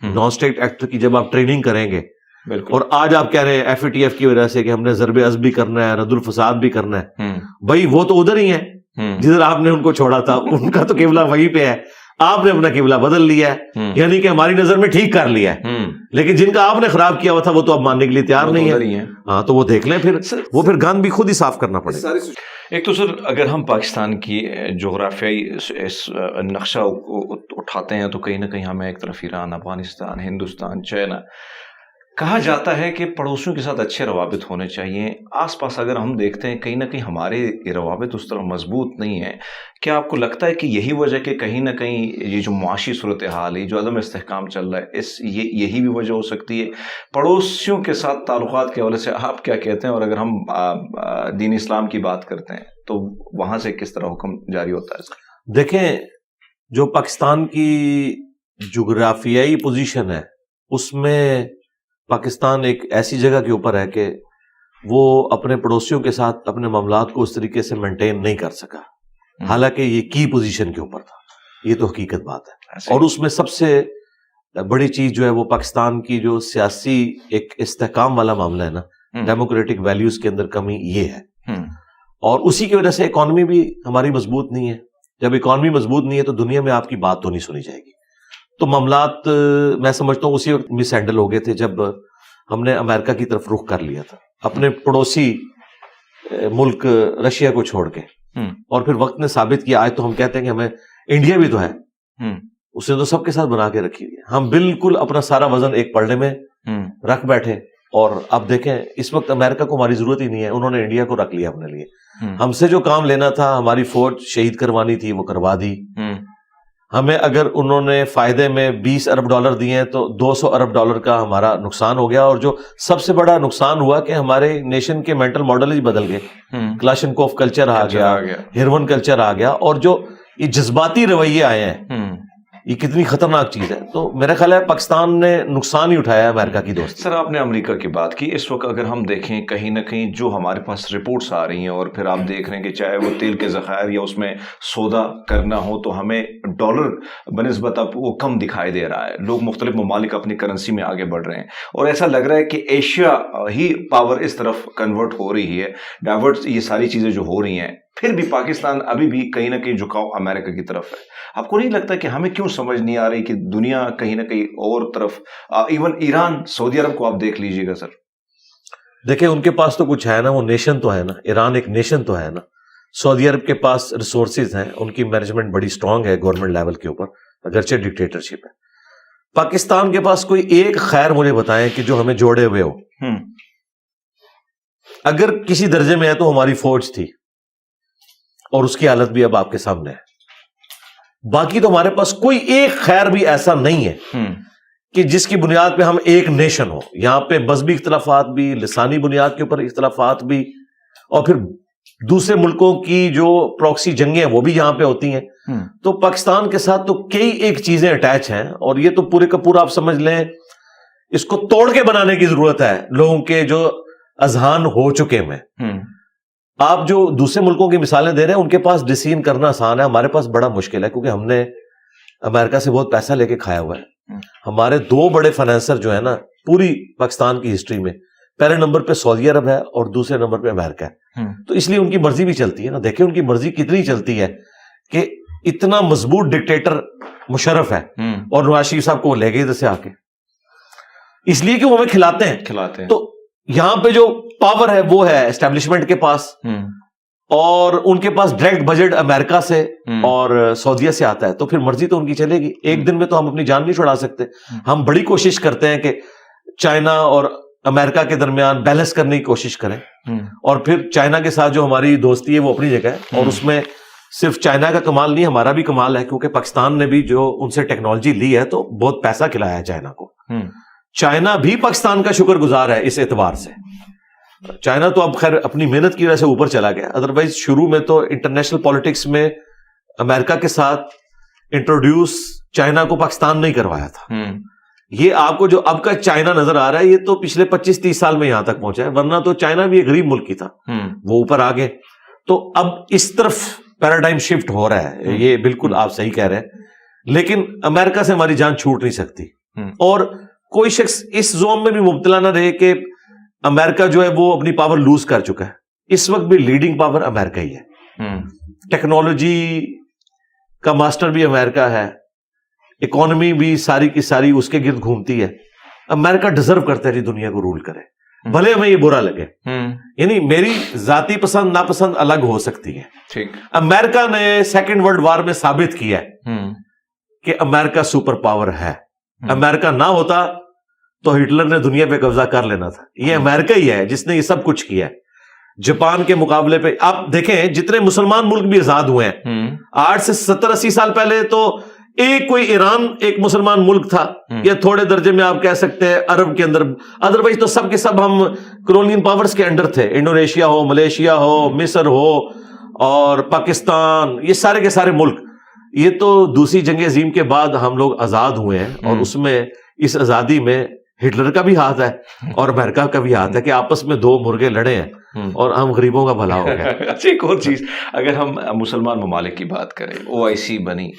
نان اسٹیٹ ایکٹ کی جب آپ ٹریننگ کریں گے, اور آج آپ کہہ رہے ہیں FATF کی وجہ سے کہ ہم نے ضرب عزم بھی کرنا ہے, رد الفساد بھی کرنا ہے, بھائی وہ تو ادھر ہی ہے جدھر آپ نے ان کو چھوڑا تھا, ان کا تو قبلہ وہیں پہ ہے, آپ نے اپنا قبلہ بدل لیا ہے, یعنی کہ ہماری نظر میں ٹھیک کر لیا ہے. لیکن جن کا آپ نے خراب کیا ہوا تھا وہ تو اب ماننے کے لیے تیار نہیں ہے. ہاں, تو وہ دیکھ لیں, پھر گند بھی خود ہی صاف کرنا پڑے گا. ایک تو سر, اگر ہم پاکستان کی جغرافیائی نقشہ اٹھاتے ہیں تو کہیں نہ کہیں ہمیں ایک طرف ایران, افغانستان, ہندوستان, چائنا, کہا جاتا ہے کہ پڑوسیوں کے ساتھ اچھے روابط ہونے چاہیے. آس پاس اگر ہم دیکھتے ہیں کہیں نہ کہیں ہمارے روابط اس طرح مضبوط نہیں ہیں. کیا آپ کو لگتا ہے کہ یہی وجہ کہ کہیں نہ کہیں یہ جو معاشی صورتحال ہے, جو عدم استحکام چل رہا ہے, یہی بھی وجہ ہو سکتی ہے پڑوسیوں کے ساتھ تعلقات کے حوالے سے؟ آپ کیا کہتے ہیں؟ اور اگر ہم دین اسلام کی بات کرتے ہیں تو وہاں سے کس طرح حکم جاری ہوتا ہے؟ دیکھیں, جو پاکستان کی جغرافیائی پوزیشن ہے اس میں پاکستان ایک ایسی جگہ کے اوپر ہے کہ وہ اپنے پڑوسیوں کے ساتھ اپنے معاملات کو اس طریقے سے مینٹین نہیں کر سکا, حالانکہ یہ کی پوزیشن کے اوپر تھا. یہ تو حقیقت بات ہے. اور اس میں سب سے بڑی چیز جو ہے وہ پاکستان کی جو سیاسی ایک استحکام والا معاملہ ہے نا, ڈیموکریٹک ویلیوز کے اندر کمی یہ ہے. اور اسی کی وجہ سے اکانومی بھی ہماری مضبوط نہیں ہے. جب اکانومی مضبوط نہیں ہے تو دنیا میں آپ کی بات تو نہیں سنی جائے گی. تو معاملات میں سمجھتا ہوں اسی وقت مس ہینڈل ہو گئے تھے جب ہم نے امریکہ کی طرف رخ کر لیا تھا, اپنے پڑوسی ملک رشیا کو چھوڑ کے. اور پھر وقت نے ثابت کیا, آج تو ہم کہتے ہیں کہ ہمیں انڈیا بھی تو ہے, اس نے تو سب کے ساتھ بنا کے رکھی ہوئی ہے. ہم بالکل اپنا سارا وزن ایک پلڑے میں رکھ بیٹھے, اور اب دیکھیں اس وقت امریکہ کو ہماری ضرورت ہی نہیں ہے, انہوں نے انڈیا کو رکھ لیا اپنے لیے. ہم سے جو کام لینا تھا, ہماری فوج شہید کروانی تھی, وہ کروا دی. ہمیں اگر انہوں نے فائدے میں $20 ارب دیے ہیں تو $200 ارب کا ہمارا نقصان ہو گیا. اور جو سب سے بڑا نقصان ہوا کہ ہمارے نیشن کے مینٹل ماڈل ہی بدل گئے. کلاشنکوف کلچر آ گیا, ہیروین کلچر آ گیا, اور جو یہ جذباتی رویے آئے ہیں یہ کتنی خطرناک چیز ہے. تو میرا خیال ہے پاکستان نے نقصان ہی اٹھایا ہے امریکہ کی دوستی. سر آپ نے امریکہ کی بات کی, اس وقت اگر ہم دیکھیں کہیں نہ کہیں جو ہمارے پاس رپورٹس آ رہی ہیں, اور پھر آپ دیکھ رہے ہیں کہ چاہے وہ تیل کے ذخائر یا اس میں سودا کرنا ہو, تو ہمیں ڈالر بنسبت اب وہ کم دکھائی دے رہا ہے. لوگ مختلف ممالک اپنی کرنسی میں آگے بڑھ رہے ہیں, اور ایسا لگ رہا ہے کہ ایشیا ہی پاور اس طرف کنورٹ ہو رہی ہے, ڈائیورٹ یہ ساری چیزیں جو ہو رہی ہیں. پھر بھی پاکستان ابھی بھی کہیں نہ کہیں جھکاؤ امریکہ کی طرف ہے. آپ کو نہیں لگتا کہ ہمیں کیوں سمجھ نہیں آ رہی کہ دنیا کہیں نہ کہیں اور طرف, ایون ایران, سعودی عرب کو آپ دیکھ لیجئے گا سر. دیکھیں ان کے پاس تو کچھ ہے نا, وہ نیشن تو ہے نا, ایران ایک نیشن تو ہے نا. سعودی عرب کے پاس ریسورسز ہیں, ان کی مینجمنٹ بڑی سٹرونگ ہے گورنمنٹ لیول کے اوپر, اگرچہ ڈکٹیٹرشپ ہے. پاکستان کے پاس کوئی ایک خیر مجھے بتائیں کہ جو ہمیں جوڑے ہوئے ہو. اگر کسی درجے میں ہے تو ہماری فوج تھی, اور اس کی حالت بھی اب آپ کے سامنے ہے. باقی تو ہمارے پاس کوئی ایک خیر بھی ایسا نہیں ہے کہ جس کی بنیاد پہ ہم ایک نیشن ہو. یہاں پہ مذہبی اختلافات بھی, لسانی بنیاد کے اوپر اختلافات بھی, اور پھر دوسرے ملکوں کی جو پراکسی جنگیں ہیں وہ بھی یہاں پہ ہوتی ہیں. تو پاکستان کے ساتھ تو کئی ایک چیزیں اٹیچ ہیں, اور یہ تو پورے کا پورا آپ سمجھ لیں اس کو توڑ کے بنانے کی ضرورت ہے لوگوں کے جو اذہان ہو چکے ہیں. آپ جو دوسرے ملکوں کی مثالیں دے رہے ہیں ان کے پاس ڈیسیژن کرنا آسان ہے, ہمارے پاس بڑا مشکل ہے, کیونکہ ہم نے امریکہ سے بہت پیسہ لے کے کھایا ہوا ہے. ہمارے دو بڑے فائنینسر جو ہے نا پوری پاکستان کی ہسٹری میں, پہلے نمبر پہ سعودی عرب ہے اور دوسرے نمبر پہ امریکہ ہے. تو اس لیے ان کی مرضی بھی چلتی ہے نا. دیکھیں ان کی مرضی کتنی چلتی ہے کہ اتنا مضبوط ڈکٹیٹر مشرف ہے, اور نواز شریف صاحب کو وہ لے گئے ادھر سے آ کے, اس لیے کہ وہ ہمیں کھلاتے ہیں. تو یہاں پہ جو پاور ہے وہ ہے اسٹیبلشمنٹ کے پاس, اور ان کے پاس ڈائریکٹ بجٹ امریکہ سے اور سعودیہ سے آتا ہے. تو پھر مرضی تو ان کی چلے گی. ایک دن میں تو ہم اپنی جان نہیں چھڑا سکتے. ہم بڑی کوشش کرتے ہیں کہ چائنا اور امریکہ کے درمیان بیلنس کرنے کی کوشش کریں, اور پھر چائنا کے ساتھ جو ہماری دوستی ہے وہ اپنی جگہ ہے, اور اس میں صرف چائنا کا کمال نہیں ہمارا بھی کمال ہے, کیونکہ پاکستان نے بھی جو ان سے ٹیکنالوجی لی ہے تو بہت پیسہ کھلایا ہے چائنا کو. چائنا بھی پاکستان کا شکر گزار ہے اس اعتبار سے. چائنا تو اب خیر اپنی محنت کی وجہ سے اوپر چلا گیا, ادروائز شروع میں تو انٹرنیشنل پالیٹکس میں امریکہ کے ساتھ انٹروڈیوس چائنا کو پاکستان نہیں کروایا تھا. یہ آپ کو جو اب کا چائنا نظر آ رہا ہے یہ تو پچھلے 25-30 سال میں یہاں تک پہنچا ہے, ورنہ تو چائنا بھی ایک غریب ملک ہی تھا, وہ اوپر آ گئے. تو اب اس طرف پیراڈائم شفٹ ہو رہا ہے, یہ بالکل آپ صحیح کہہ رہے ہیں. لیکن امریکہ سے ہماری جان چھوٹ نہیں سکتی, اور کوئی شخص اس زوم میں بھی مبتلا نہ رہے کہ امریکہ جو ہے وہ اپنی پاور لوز کر چکا ہے. اس وقت بھی لیڈنگ پاور امریکہ ہی ہے. ٹیکنالوجی کا ماسٹر بھی امریکہ ہے, اکانومی بھی ساری کی ساری اس کے گرد گھومتی ہے. امریکہ ڈیزرو کرتا ہے جی دنیا کو رول کرے, بھلے ہمیں یہ برا لگے. یعنی میری ذاتی پسند ناپسند الگ ہو سکتی ہے. امریکہ نے سیکنڈ ورلڈ وار میں ثابت کیا ہے کہ امریکہ سپر پاور ہے. امریکہ نہ ہوتا تو ہٹلر نے دنیا پہ قبضہ کر لینا تھا. یہ امریکہ ہی ہے جس نے یہ سب کچھ کیا ہے. جاپان کے مقابلے پہ آپ دیکھیں جتنے مسلمان ملک بھی آزاد ہوئے ہیں, 8 سے 70-80 سال پہلے تو ایک کوئی ایران ایک مسلمان ملک تھا, یا تھوڑے درجے میں آپ کہہ سکتے ہیں عرب کے اندر, ادروائز تو سب کے سب ہم کولونین پاورز کے انڈر تھے. انڈونیشیا ہو, ملیشیا ہو, مصر ہو, اور پاکستان, یہ سارے کے سارے ملک. یہ تو دوسری جنگ عظیم کے بعد ہم لوگ آزاد ہوئے ہیں, اور اس میں اس آزادی میں ہٹلر کا بھی ہاتھ ہے اور امریکہ کا بھی ہاتھ ہے کہ آپس میں دو مرغے لڑے ہیں اور ہم غریبوں کا بھلا ہو گیا. اچھا ایک اور چیز, اگر ہم مسلمان ممالک کی بات کریں, OIC بنی,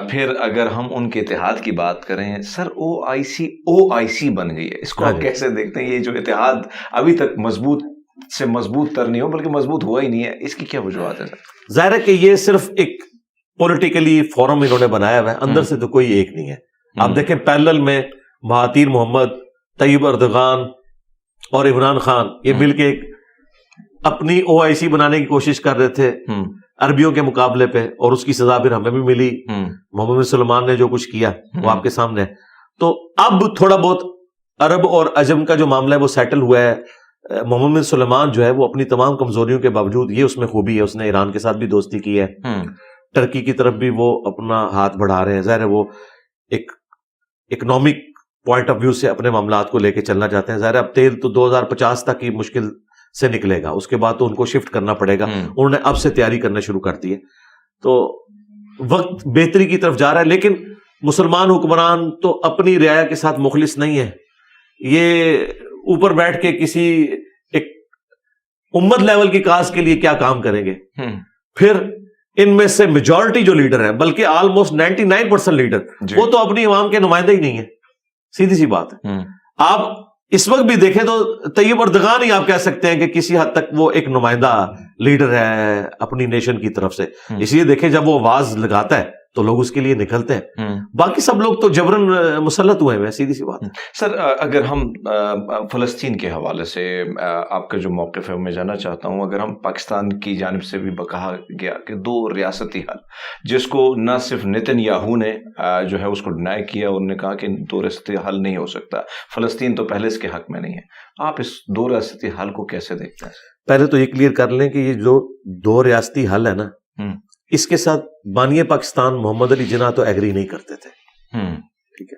پھر اگر ہم ان کے اتحاد کی بات کریں, سر OIC بن گئی ہے, اس کو آپ کیسے دیکھتے ہیں؟ یہ جو اتحاد ابھی تک مضبوط سے مضبوط تر نہیں ہو بلکہ مضبوط ہوا ہی نہیں ہے, اس کی کیا وجوہات ہے سر؟ ظاہر ہے کہ یہ صرف ایک پولیٹیکلی فورم انہوں نے بنایا ہوا ہے, اندر سے تو کوئی ایک نہیں ہے. آپ دیکھیں پیرلل میں مہاتیر محمد, طیب اردغان اور عمران خان یہ مل کے ایک اپنی OIC بنانے کی کوشش کر رہے تھے عربیوں کے مقابلے پہ, اور اس کی سزا پھر ہمیں بھی ملی. محمد بن سلمان نے جو کچھ کیا وہ آپ کے سامنے ہے. تو اب تھوڑا بہت عرب اور عجم کا جو معاملہ ہے وہ سیٹل ہوا ہے. محمد بن سلمان جو ہے وہ اپنی تمام کمزوریوں کے باوجود, یہ اس میں خوبی ہے, اس نے ایران کے ساتھ بھی دوستی کی ہے, ٹرکی کی طرف بھی وہ اپنا ہاتھ بڑھا رہے ہیں. ظاہر ہے وہ ایک اکنامک پوائنٹ آف ویو سے اپنے معاملات کو لے کے چلنا چاہتے ہیں. ظاہر ہے اب تیل تو 2050 تک کی مشکل سے نکلے گا, اس کے بعد تو ان کو شفٹ کرنا پڑے گا. انہوں نے اب سے تیاری کرنا شروع کر دی ہے. تو وقت بہتری کی طرف جا رہا ہے، لیکن مسلمان حکمران تو اپنی رعایا کے ساتھ مخلص نہیں ہے. یہ اوپر بیٹھ کے کسی ایک امت لیول کی کاز کے لیے کیا کام کریں گے؟ پھر ان میں سے میجورٹی جو لیڈر ہیں، بلکہ آلموسٹ 99% لیڈر، وہ تو اپنی عوام کے نمائندے ہی نہیں ہے. سیدھی سی بات ہے. آپ اس وقت بھی دیکھیں تو طیب اردغان ہی آپ کہہ سکتے ہیں کہ کسی حد تک وہ ایک نمائندہ لیڈر ہے اپنی نیشن کی طرف سے. اس لیے دیکھیں جب وہ آواز لگاتا ہے تو لوگ اس کے لیے نکلتے ہیں، باقی سب لوگ تو جبرن مسلط ہوئے ہیں. سیدھی سی بات. سر اگر ہم فلسطین کے حوالے سے آپ کا جو موقف ہے میں جاننا چاہتا ہوں. اگر ہم پاکستان کی جانب سے بھی کہا گیا کہ 2 ریاستی حل، جس کو نہ صرف نتن یاہو نے جو ہے اس کو ڈینائی کیا، انہوں نے کہا کہ 2 ریاستی حل نہیں ہو سکتا، فلسطین تو پہلے اس کے حق میں نہیں ہے. آپ اس 2 ریاستی حل کو کیسے دیکھتے ہیں؟ پہلے تو یہ کلیئر کر لیں کہ یہ جو 2 ریاستی حل ہے نا، اس کے ساتھ بانی پاکستان محمد علی جناح تو ایگری نہیں کرتے تھے. ٹھیک ہے،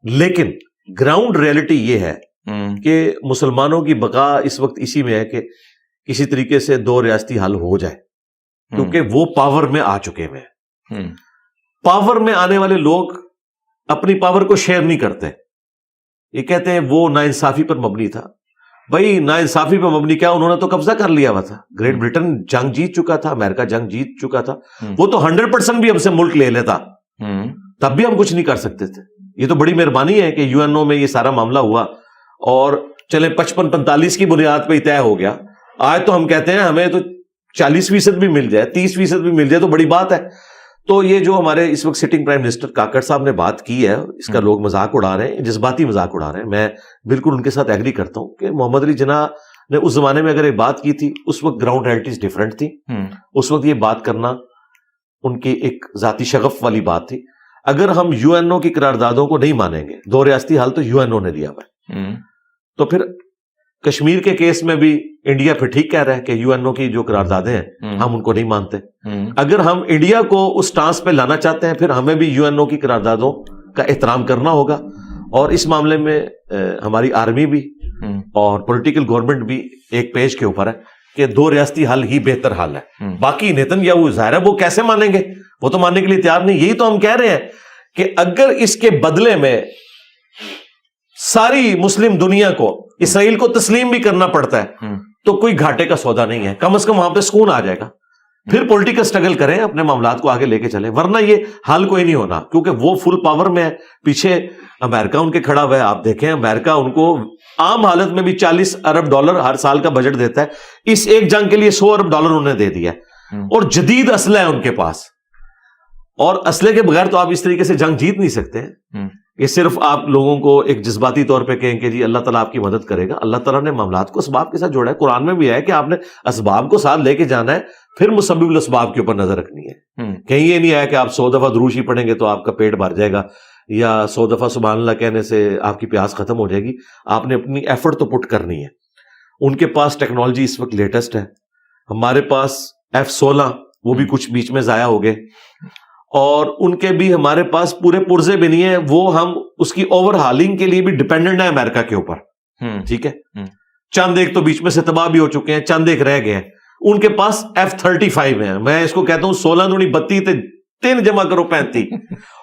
لیکن گراؤنڈ ریئلٹی یہ ہے کہ مسلمانوں کی بقا اس وقت اسی میں ہے کہ کسی طریقے سے 2 ریاستی حل ہو جائے، کیونکہ وہ پاور میں آ چکے ہیں. پاور میں آنے والے لوگ اپنی پاور کو شیئر نہیں کرتے. یہ کہتے ہیں وہ ناانصافی پر مبنی تھا. بھائی ناانصافی پہ مبنی کیا، انہوں نے تو قبضہ کر لیا ہوا تھا. گریٹ برٹن جنگ جیت چکا تھا، امریکہ جنگ جیت چکا تھا. وہ تو 100% بھی ہم سے ملک لے لیتا، تب بھی ہم کچھ نہیں کر سکتے تھے. یہ تو بڑی مہربانی ہے کہ یو این او میں یہ سارا معاملہ ہوا اور چلے 55-45 کی بنیاد پہ ہی طے ہو گیا. آج تو ہم کہتے ہیں ہمیں تو 40% بھی مل جائے، 30% بھی مل جائے تو بڑی بات ہے. تو یہ جو ہمارے اس وقت سٹنگ پرائم منسٹر کاکڑ صاحب نے بات کی ہے، اس کا لوگ مذاق اڑا رہے ہیں، جذباتی مذاق اڑا رہے ہیں. میں بالکل ان کے ساتھ ایگری کرتا ہوں کہ محمد علی جناح نے اس زمانے میں اگر ایک بات کی تھی، اس وقت گراؤنڈ ریئلٹیز ڈیفرنٹ تھی. اس وقت یہ بات کرنا ان کی ایک ذاتی شغف والی بات تھی. اگر ہم یو این او کی قراردادوں کو نہیں مانیں گے، 2 ریاستی حل تو یو این او نے دیا ہوا ہے، تو پھر کشمیر کے کیس میں بھی انڈیا پھر ٹھیک کہہ رہا ہے کہ یو این او کی جو قراردادیں ہیں ہم ان کو نہیں مانتے. اگر ہم انڈیا کو اس ٹانس پہ لانا چاہتے ہیں، پھر ہمیں بھی یو این او کی قراردادوں کا احترام کرنا ہوگا. اور اس معاملے میں ہماری آرمی بھی اور پولیٹیکل گورنمنٹ بھی ایک پیج کے اوپر ہے کہ 2 ریاستی حل ہی بہتر حل ہے. باقی نیتن یاہو ظاہر ہے وہ کیسے مانیں گے، وہ تو ماننے کے لیے تیار نہیں. یہی تو ہم کہہ رہے ہیں کہ اگر اس کے بدلے میں ساری مسلم دنیا کو اسرائیل کو تسلیم بھی کرنا پڑتا ہے تو کوئی گھاٹے کا سودا نہیں ہے. کم از کم وہاں پہ سکون آ جائے گا. پھر پولیٹیکل سٹرگل کریں، اپنے معاملات کو آگے لے کے چلیں، ورنہ یہ حل کوئی نہیں ہونا، کیونکہ وہ فل پاور میں ہے. پیچھے امریکہ ان کے کھڑا ہوا ہے. آپ دیکھیں امریکہ ان کو عام حالت میں بھی $40 ارب ہر سال کا بجٹ دیتا ہے. اس ایک جنگ کے لیے $100 ارب انہوں نے دے دیا ہے، اور جدید اسلحہ ہے ان کے پاس. اور اسلحے کے بغیر تو آپ اس طریقے سے جنگ جیت نہیں سکتے. یہ صرف آپ لوگوں کو ایک جذباتی طور پہ کہیں کہ جی اللہ تعالیٰ آپ کی مدد کرے گا. اللہ تعالیٰ نے معاملات کو اسباب کے ساتھ جوڑا ہے. قرآن میں بھی ہے کہ آپ نے اسباب کو ساتھ لے کے جانا ہے، پھر مسبب الاسباب کے اوپر نظر رکھنی ہے. کہیں یہ نہیں ہے کہ آپ 100 دفعہ دروشی پڑھیں گے تو آپ کا پیٹ بھر جائے گا، یا 100 دفعہ سبحان اللہ کہنے سے آپ کی پیاس ختم ہو جائے گی. آپ نے اپنی ایفرٹ تو پٹ کرنی ہے. ان کے پاس ٹیکنالوجی اس وقت لیٹسٹ ہے. ہمارے پاس F-16 وہ بھی کچھ بیچ میں ضائع ہو گئے، اور ان کے بھی ہمارے پاس پورے پرزے بھی نہیں ہیں. وہ ہم اس کی اوور ہالنگ کے لیے بھی ڈیپینڈنٹ ہے امریکہ کے اوپر. ٹھیک ہے، چند ایک تو بیچ میں سے تباہ بھی ہو چکے ہیں، چند ایک رہ گئے ہیں. ان کے پاس F-35 ہیں. میں اس کو کہتا ہوں 16 دونی 32 3 جمع کرو 35.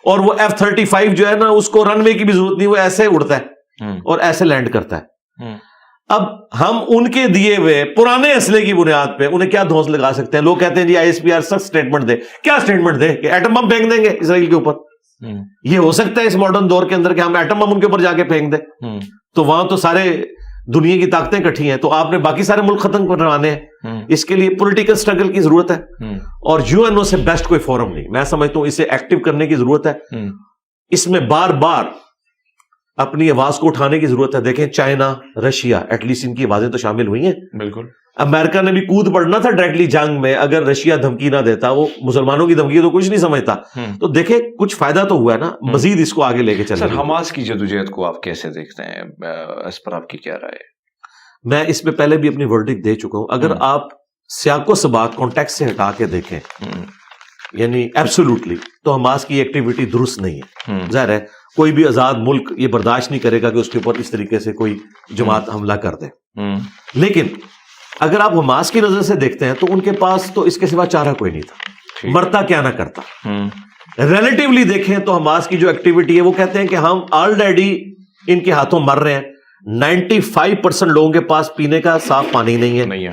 اور وہ F-35 جو ہے نا، اس کو رن وے کی بھی ضرورت نہیں، وہ ایسے اڑتا ہے اور ایسے لینڈ کرتا ہے. اب ہم ان کے دیے ہوئے پرانے اسلحے کی بنیاد پہ انہیں کیا دھونس لگا سکتے ہیں؟ لوگ کہتے ہیں جی ISPR سخت سٹیٹمنٹ دے. کیا سٹیٹمنٹ دے کہ ایٹم بم پھینک دیں گے اسرائیل کے اوپر؟ یہ ہو سکتا ہے اس ماڈرن دور کے اندر کہ ہم ایٹم بم ان کے اوپر جا کے پھینک دیں؟ تو وہاں تو سارے دنیا کی طاقتیں کٹھی ہیں، تو آپ نے باقی سارے ملک ختم کروانے ہیں. اس کے لیے پولیٹیکل سٹرگل کی ضرورت ہے، اور یو این او سے بیسٹ کوئی فورم نہیں. میں سمجھتا ہوں اسے ایکٹیو کرنے کی ضرورت ہے. اس میں بار بار اپنی آواز کو اٹھانے کی ضرورت ہے. دیکھیں چائنا، رشیا، ایٹ لیسٹ ان کی آوازیں تو شامل ہوئی ہیں. بالکل. امریکہ نے بھی کود پڑنا تھا ڈائریکٹلی جنگ میں اگر رشیا دھمکی نہ دیتا. وہ مسلمانوں کی دھمکی تو کچھ نہیں سمجھتا. تو دیکھیں کچھ فائدہ تو ہوا ہے نا، مزید اس کو آگے لے کے چلیں. سر حماس کی جدوجہد کو آپ کیسے دیکھتے ہیں؟ اس پر آپ کی کیا رائے ہے؟ میں اس میں پہلے بھی اپنی ورڈکٹ دے چکا ہوں. اگر آپ سیاق و سباق کانٹیکسٹ سے ہٹا کے دیکھیں، یعنی ایبسولوٹلی، تو حماس کی ایکٹیویٹی درست نہیں ہے. ظاہر ہے کوئی بھی آزاد ملک یہ برداشت نہیں کرے گا کہ اس کے اوپر اس طریقے سے کوئی جماعت حملہ کر دے. لیکن اگر آپ حماس کی نظر سے دیکھتے ہیں تو ان کے پاس تو اس کے سوا چارہ کوئی نہیں تھا. مرتا کیا نہ کرتا. ریلیٹیولی دیکھیں تو حماس کی جو ایکٹیویٹی ہے وہ کہتے ہیں کہ ہم آلریڈی ان کے ہاتھوں مر رہے ہیں. 95% لوگوں کے پاس پینے کا صاف پانی نہیں ہے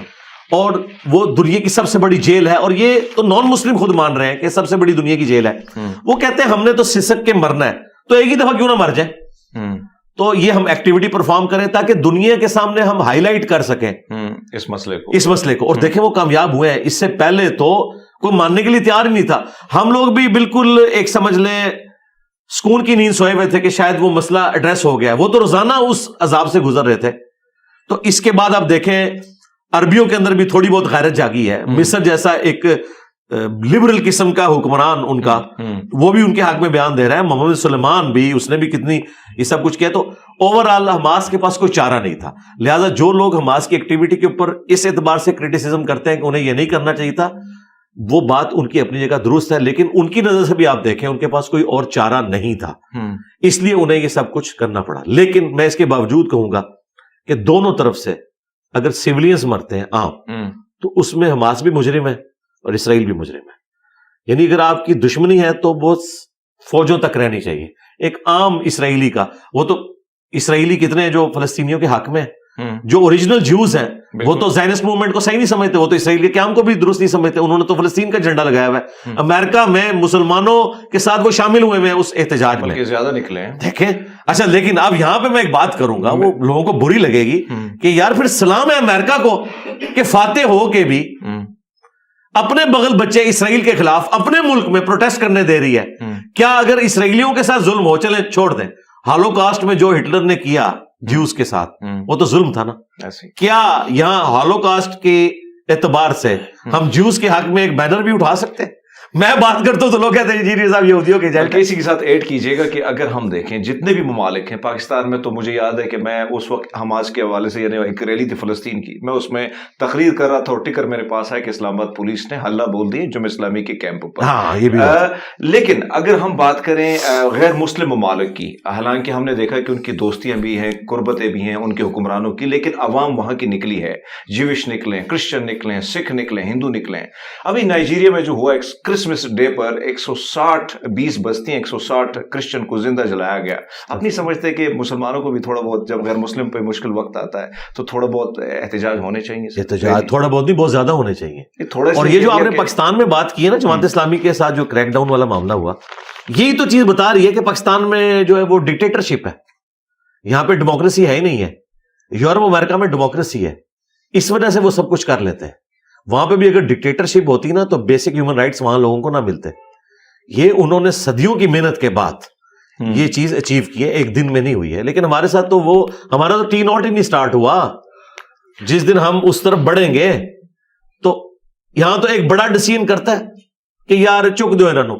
اور وہ دنیا کی سب سے بڑی جیل ہے, اور یہ تو نان مسلم خود مان رہے ہیں کہ سب سے بڑی دنیا کی جیل ہے. وہ کہتے ہیں ہم نے تو سسک کے مرنا ہے, تو ایک ہی دفعہ کیوں نہ مر جائے. تو یہ ہم ایکٹیویٹی پرفارم کریں تاکہ دنیا کے سامنے ہم ہائی لائٹ کر سکیں اس مسئلے کو. اور دیکھیں وہ کامیاب ہوئے ہیں. اس سے پہلے تو کوئی ماننے کے لیے تیار ہی نہیں تھا. ہم لوگ بھی بالکل ایک سمجھ لیں سکون کی نیند سوئے ہوئے تھے کہ شاید وہ مسئلہ ایڈریس ہو گیا. وہ تو روزانہ اس عذاب سے گزر رہے تھے. تو اس کے بعد آپ دیکھیں عربیوں کے اندر بھی تھوڑی بہت غیرت جاگی ہے. مصر جیسا ایک لبرل قسم کا حکمران ان کا, وہ بھی ان کے حق میں بیان دے رہا ہے. محمد سلیمان بھی, اس نے بھی کتنی یہ سب کچھ کیا. تو اوور آل حماس کے پاس کوئی چارہ نہیں تھا. لہٰذا جو لوگ حماس کی ایکٹیویٹی کے اوپر اس اعتبار سے کرٹیسزم کرتے ہیں کہ انہیں یہ نہیں کرنا چاہیے تھا, وہ بات ان کی اپنی جگہ درست ہے. لیکن ان کی نظر سے بھی آپ دیکھیں ان کے پاس کوئی اور چارہ نہیں تھا, اس لیے انہیں یہ سب کچھ کرنا پڑا. لیکن میں اس کے باوجود کہوں گا کہ دونوں طرف سے اگر سیولینز مرتے ہیں عام, تو اس میں حماس بھی مجرم ہے اور اسرائیل بھی مجرم ہے. یعنی اگر آپ کی دشمنی ہے تو وہ فوجوں تک رہنی چاہیے. ایک عام اسرائیلی کا, وہ تو اسرائیلی کتنے جو فلسطینیوں کے حق میں, جو اوریجنل جوز ہیں وہ تو زائنسٹ موومنٹ کو صحیح نہیں سمجھتے, وہ تو اسرائیل کے قیام کو بھی درست نہیں سمجھتے. انہوں نے تو فلسطین کا جھنڈا لگایا ہوا ہے. امریکہ میں مسلمانوں کے ساتھ وہ شامل ہوئے ہیں اس احتجاج میں, زیادہ نکلے ہیں دیکھیں. اچھا لیکن اب یہاں پہ میں ایک بات کروں گا, وہ لوگوں کو بری لگے گی کہ یار پھر سلام ہے امریکہ کو کہ فاتح ہو کے بھی اپنے بغل بچے اسرائیل کے خلاف اپنے ملک میں پروٹیسٹ کرنے دے رہی ہے. کیا اگر اسرائیلیوں کے ساتھ ظلم ہو, چلیں چھوڑ دیں, ہالوکاسٹ میں جو ہٹلر نے کیا جیوز کے ساتھ وہ تو ظلم تھا نا. کیا یہاں ہالوکاسٹ کے اعتبار سے ہم جیوز کے حق میں ایک بینر بھی اٹھا سکتے ہیں؟ میں بات کرتا ہوں تو لوگ کہتے ہیں جی صاحب یہودیوں کے جائے. اسی کے ساتھ ایڈ کیجئے گا کہ اگر ہم دیکھیں جتنے بھی ممالک ہیں پاکستان میں, تو مجھے یاد ہے کہ میں اس وقت حماس کے حوالے سے, یعنی ایک ریلی تھی فلسطین کی, میں اس میں تقریر کر رہا تھا اور ٹکر میرے پاس ہے کہ اسلام آباد پولیس نے حلہ بول دی جمع اسلامی کے کیمپ پر. لیکن اگر ہم بات کریں غیر مسلم ممالک کی, حالانکہ ہم نے دیکھا کہ ان کی دوستیاں بھی ہیں, قربتیں بھی ہیں ان کے حکمرانوں کی, لیکن عوام وہاں کی نکلی ہے. جیوش نکلیں, کرسچن نکلیں, سکھ نکلیں, ہندو نکلیں. ابھی نائجیریا میں جو ہوا کرسمس ڈے پر 160 بستیاں 160 کرسچن کو زندہ جلایا گیا. آپ نہیں سمجھتے کہ مسلمانوں کو بھی تھوڑا بہت, جب غیر مسلم پہ مشکل وقت آتا ہے تو تھوڑا بہت احتجاج ہونے چاہیے؟ احتجاج تھوڑا بہت نہیں, بہت زیادہ ہونے چاہیے. اور یہ جو آپ نے پاکستان میں بات کی ہے نا جماعت اسلامی کے ساتھ جو کریک ڈاؤن والا معاملہ ہوا, یہی تو چیز بتا رہی ہے کہ پاکستان میں جو ہے وہ ڈکٹیٹرشپ ہے. یہاں پہ ڈیموکریسی ہے ہی نہیں ہے. یورپ امریکہ میں ڈیموکریسی ہے, اس وجہ سے وہ سب کچھ کر لیتے ہیں. وہاں پہ بھی اگر ڈکٹیٹرشپ ہوتی نا تو بیسک ہیومن رائٹس وہاں لوگوں کو نہ ملتے. یہ انہوں نے صدیوں کی محنت کے بعد یہ چیز اچیو کی ہے, ایک دن میں نہیں ہوئی ہے. لیکن ہمارے ساتھ تو وہ ہمارا تو ٹی ناٹ ہی نہیں سٹارٹ ہوا. جس دن ہم اس طرف بڑھیں گے تو یہاں تو ایک بڑا ڈیسیژن کرتا ہے کہ یار چک دو انہوں,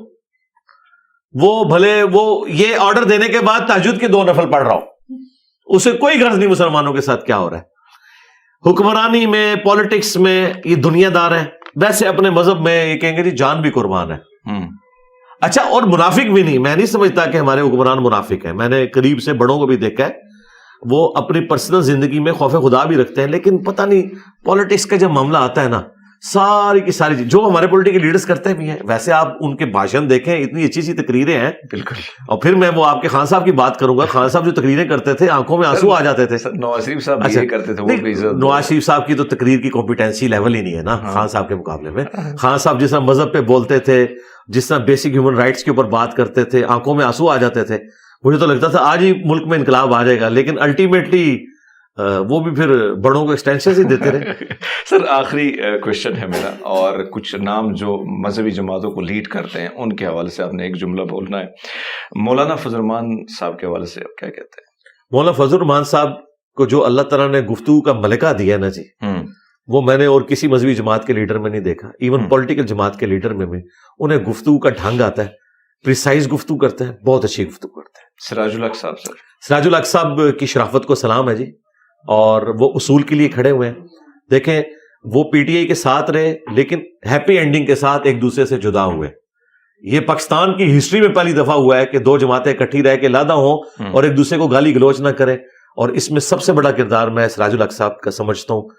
وہ بھلے وہ یہ آرڈر دینے کے بعد تہجد کے 2 نفل پڑھ رہا ہوں, اسے کوئی غرض نہیں مسلمانوں کے ساتھ کیا ہو رہا ہے. حکمرانی میں, پالیٹکس میں یہ دنیا دار ہے, ویسے اپنے مذہب میں یہ کہیں گے جی جان بھی قربان ہے. اچھا, اور منافق بھی نہیں. میں نہیں سمجھتا کہ ہمارے حکمران منافق ہیں. میں نے قریب سے بڑوں کو بھی دیکھا ہے, وہ اپنی پرسنل زندگی میں خوف خدا بھی رکھتے ہیں, لیکن پتہ نہیں پالیٹکس کا جب معاملہ آتا ہے نا, ساری کی ساری چیز جو ہمارے پولیٹیکل لیڈرز کرتے بھی ہیں. ویسے آپ ان کے بھاشن دیکھیں, اتنی اچھی سی تقریریں ہیں. بالکل. اور پھر میں وہ آپ کے خان صاحب کی بات کروں گا. خان صاحب جو تقریریں کرتے تھے آنکھوں میں آنسو آ جاتے تھے. نواز شریف صاحب یہ کرتے تھے. نواز شریف صاحب کی تو تقریر کی کمپیٹنسی لیول ہی نہیں ہے نا خان صاحب کے مقابلے میں. خان صاحب جس طرح مذہب پہ بولتے تھے, جس طرح بیسک ہیومن رائٹس کے اوپر بات کرتے تھے, آنکھوں میں آنسو آ جاتے تھے. مجھے تو لگتا تھا آج ہی ملک میں انقلاب آ جائے گا, لیکن الٹیمیٹلی وہ بھی پھر بڑوں کو ایکسٹینشن ہی دیتے رہے. سر آخری کوشچن ہے میرا, اور کچھ نام جو مذہبی جماعتوں کو لیڈ کرتے ہیں ان کے حوالے سے آپ نے ایک جملہ بولنا ہے. مولانا فضل الرحمان صاحب کے حوالے سے آپ کیا کہتے ہیں؟ مولانا فضل الرحمان صاحب کو جو اللہ تعالیٰ نے گفتگو کا ملکہ دیا نا جی, وہ میں نے اور کسی مذہبی جماعت کے لیڈر میں نہیں دیکھا. ایون پولیٹیکل جماعت کے لیڈر میں بھی انہیں گفتگو کا ڈھنگ آتا ہے, پریسائز گفتگو کرتے ہیں, بہت اچھی گفتگو کرتے ہیں. سراج الحق صاحب, سر سراج الحق صاحب کی شرافت کو سلام ہے جی, اور وہ اصول کے لیے کھڑے ہوئے ہیں. دیکھیں وہ پی ٹی آئی کے ساتھ رہے لیکن ہیپی اینڈنگ کے ساتھ ایک دوسرے سے جدا ہوئے. یہ پاکستان کی ہسٹری میں پہلی دفعہ ہوا ہے کہ 2 جماعتیں اکٹھی رہ کے علیحدہ ہوں اور ایک دوسرے کو گالی گلوچ نہ کریں. اور اس میں سب سے بڑا کردار میں سراج الحق صاحب کا سمجھتا ہوں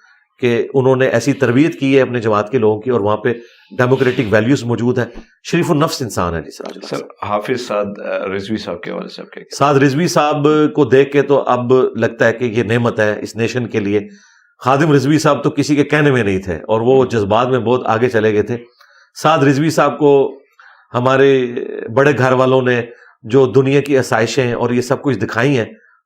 کہ انہوں نے ایسی تربیت کی ہے اپنے جماعت کے لوگوں کی اور وہاں پہ ڈیموکریٹک ویلیوز موجود ہیں. شریف النفس انسان ہے جی سراج اللہ. سر حافظ سعد رضوی صاحب کے حوالے سے سعد رضوی صاحب کو دیکھ کے تو اب لگتا ہے کہ یہ نعمت ہے اس نیشن کے لیے. خادم رضوی صاحب تو کسی کے کہنے میں نہیں تھے اور وہ جذبات میں بہت آگے چلے گئے تھے. سعد رضوی صاحب کو ہمارے بڑے گھر والوں نے جو دنیا کی آسائشیں اور یہ سب کچھ دکھائی ہیں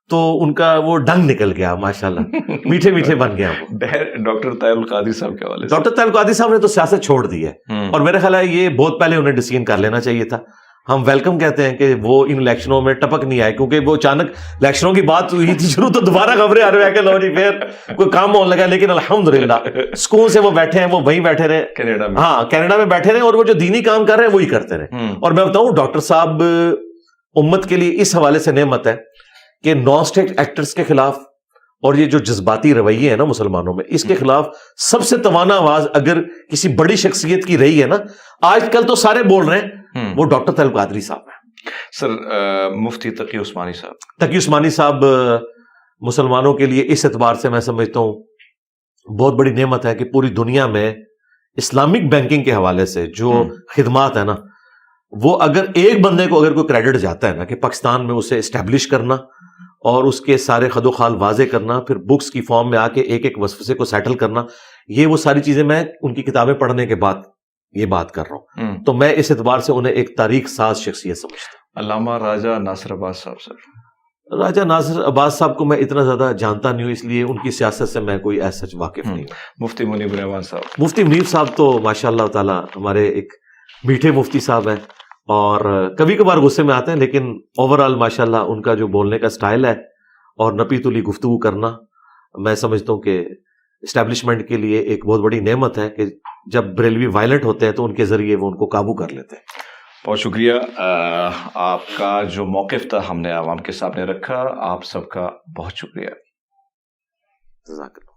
تو ان کا وہ ڈنگ نکل گیا ماشاءاللہ, میٹھے میٹھے بن گیا. ڈاکٹر طاہر القادری صاحب کے حوالے سے ڈاکٹر طاہر القادری صاحب نے تو سیاست چھوڑ دی ہے اور میرا خیال ہے یہ بہت پہلے انہیں ڈسیزن کر لینا چاہیے تھا. ہم ویلکم کہتے ہیں کہ وہ ان الیکشنوں میں ٹپک نہیں آئے کیونکہ وہ اچانک الیکشنوں کی بات ہوئی تھی شروع تو دوبارہ خبریں آ رہی ہیں کہ لو جی پھر کوئی کام ہونے لگا, لیکن الحمدللہ سکون سے وہ بیٹھے ہیں, وہ وہیں بیٹھے رہے کینیڈا میں. ہاں کینیڈا میں بیٹھے رہے اور وہ جو دینی کام کر رہے ہیں وہی کرتے رہے. اور میں بتاؤں ڈاکٹر صاحب امت کے لیے اس حوالے سے نعمت ہے کہ نان اسٹیٹ ایکٹرز کے خلاف اور یہ جو جذباتی رویے ہیں نا مسلمانوں میں, اس کے خلاف سب سے توانا آواز اگر کسی بڑی شخصیت کی رہی ہے نا آج کل تو سارے بول رہے ہیں, وہ ڈاکٹر طاہر القادری صاحب ہیں. سر مفتی تقی عثمانی صاحب. تقی عثمانی صاحب مسلمانوں کے لیے اس اعتبار سے میں سمجھتا ہوں بہت بڑی نعمت ہے کہ پوری دنیا میں اسلامک بینکنگ کے حوالے سے جو خدمات ہیں نا, وہ اگر ایک بندے کو اگر کوئی کریڈٹ جاتا ہے نا کہ پاکستان میں اسے اسٹیبلش کرنا اور اس کے سارے خد و خال واضح کرنا, پھر بکس کی فارم میں آ کے ایک ایک وصفے کو سیٹل کرنا, یہ وہ ساری چیزیں میں ان کی کتابیں پڑھنے کے بعد یہ بات کر رہا ہوں. تو میں اس اعتبار سے انہیں ایک تاریخ ساز شخصیت سمجھتا ہوں. علامہ راجہ ناصر عباس صاحب. سر راجہ ناصر عباس صاحب کو میں اتنا زیادہ جانتا نہیں ہوں, اس لیے ان کی سیاست سے میں کوئی ایسا واقف نہیں ہوں. مفتی منیب الرحمان صاحب. مفتی منیب صاحب تو ماشاء اللہ تعالیٰ ہمارے ایک میٹھے مفتی صاحب ہیں اور کبھی کبھار غصے میں آتے ہیں, لیکن اوور آل ماشاء اللہ ان کا جو بولنے کا سٹائل ہے اور نپی تلی گفتگو کرنا, میں سمجھتا ہوں کہ اسٹیبلشمنٹ کے لیے ایک بہت بڑی نعمت ہے کہ جب بریلوی وائلنٹ ہوتے ہیں تو ان کے ذریعے وہ ان کو قابو کر لیتے ہیں. بہت شکریہ. آپ کا جو موقف تھا ہم نے عوام کے سامنے رکھا, آپ سب کا بہت شکریہ. جزاک اللہ.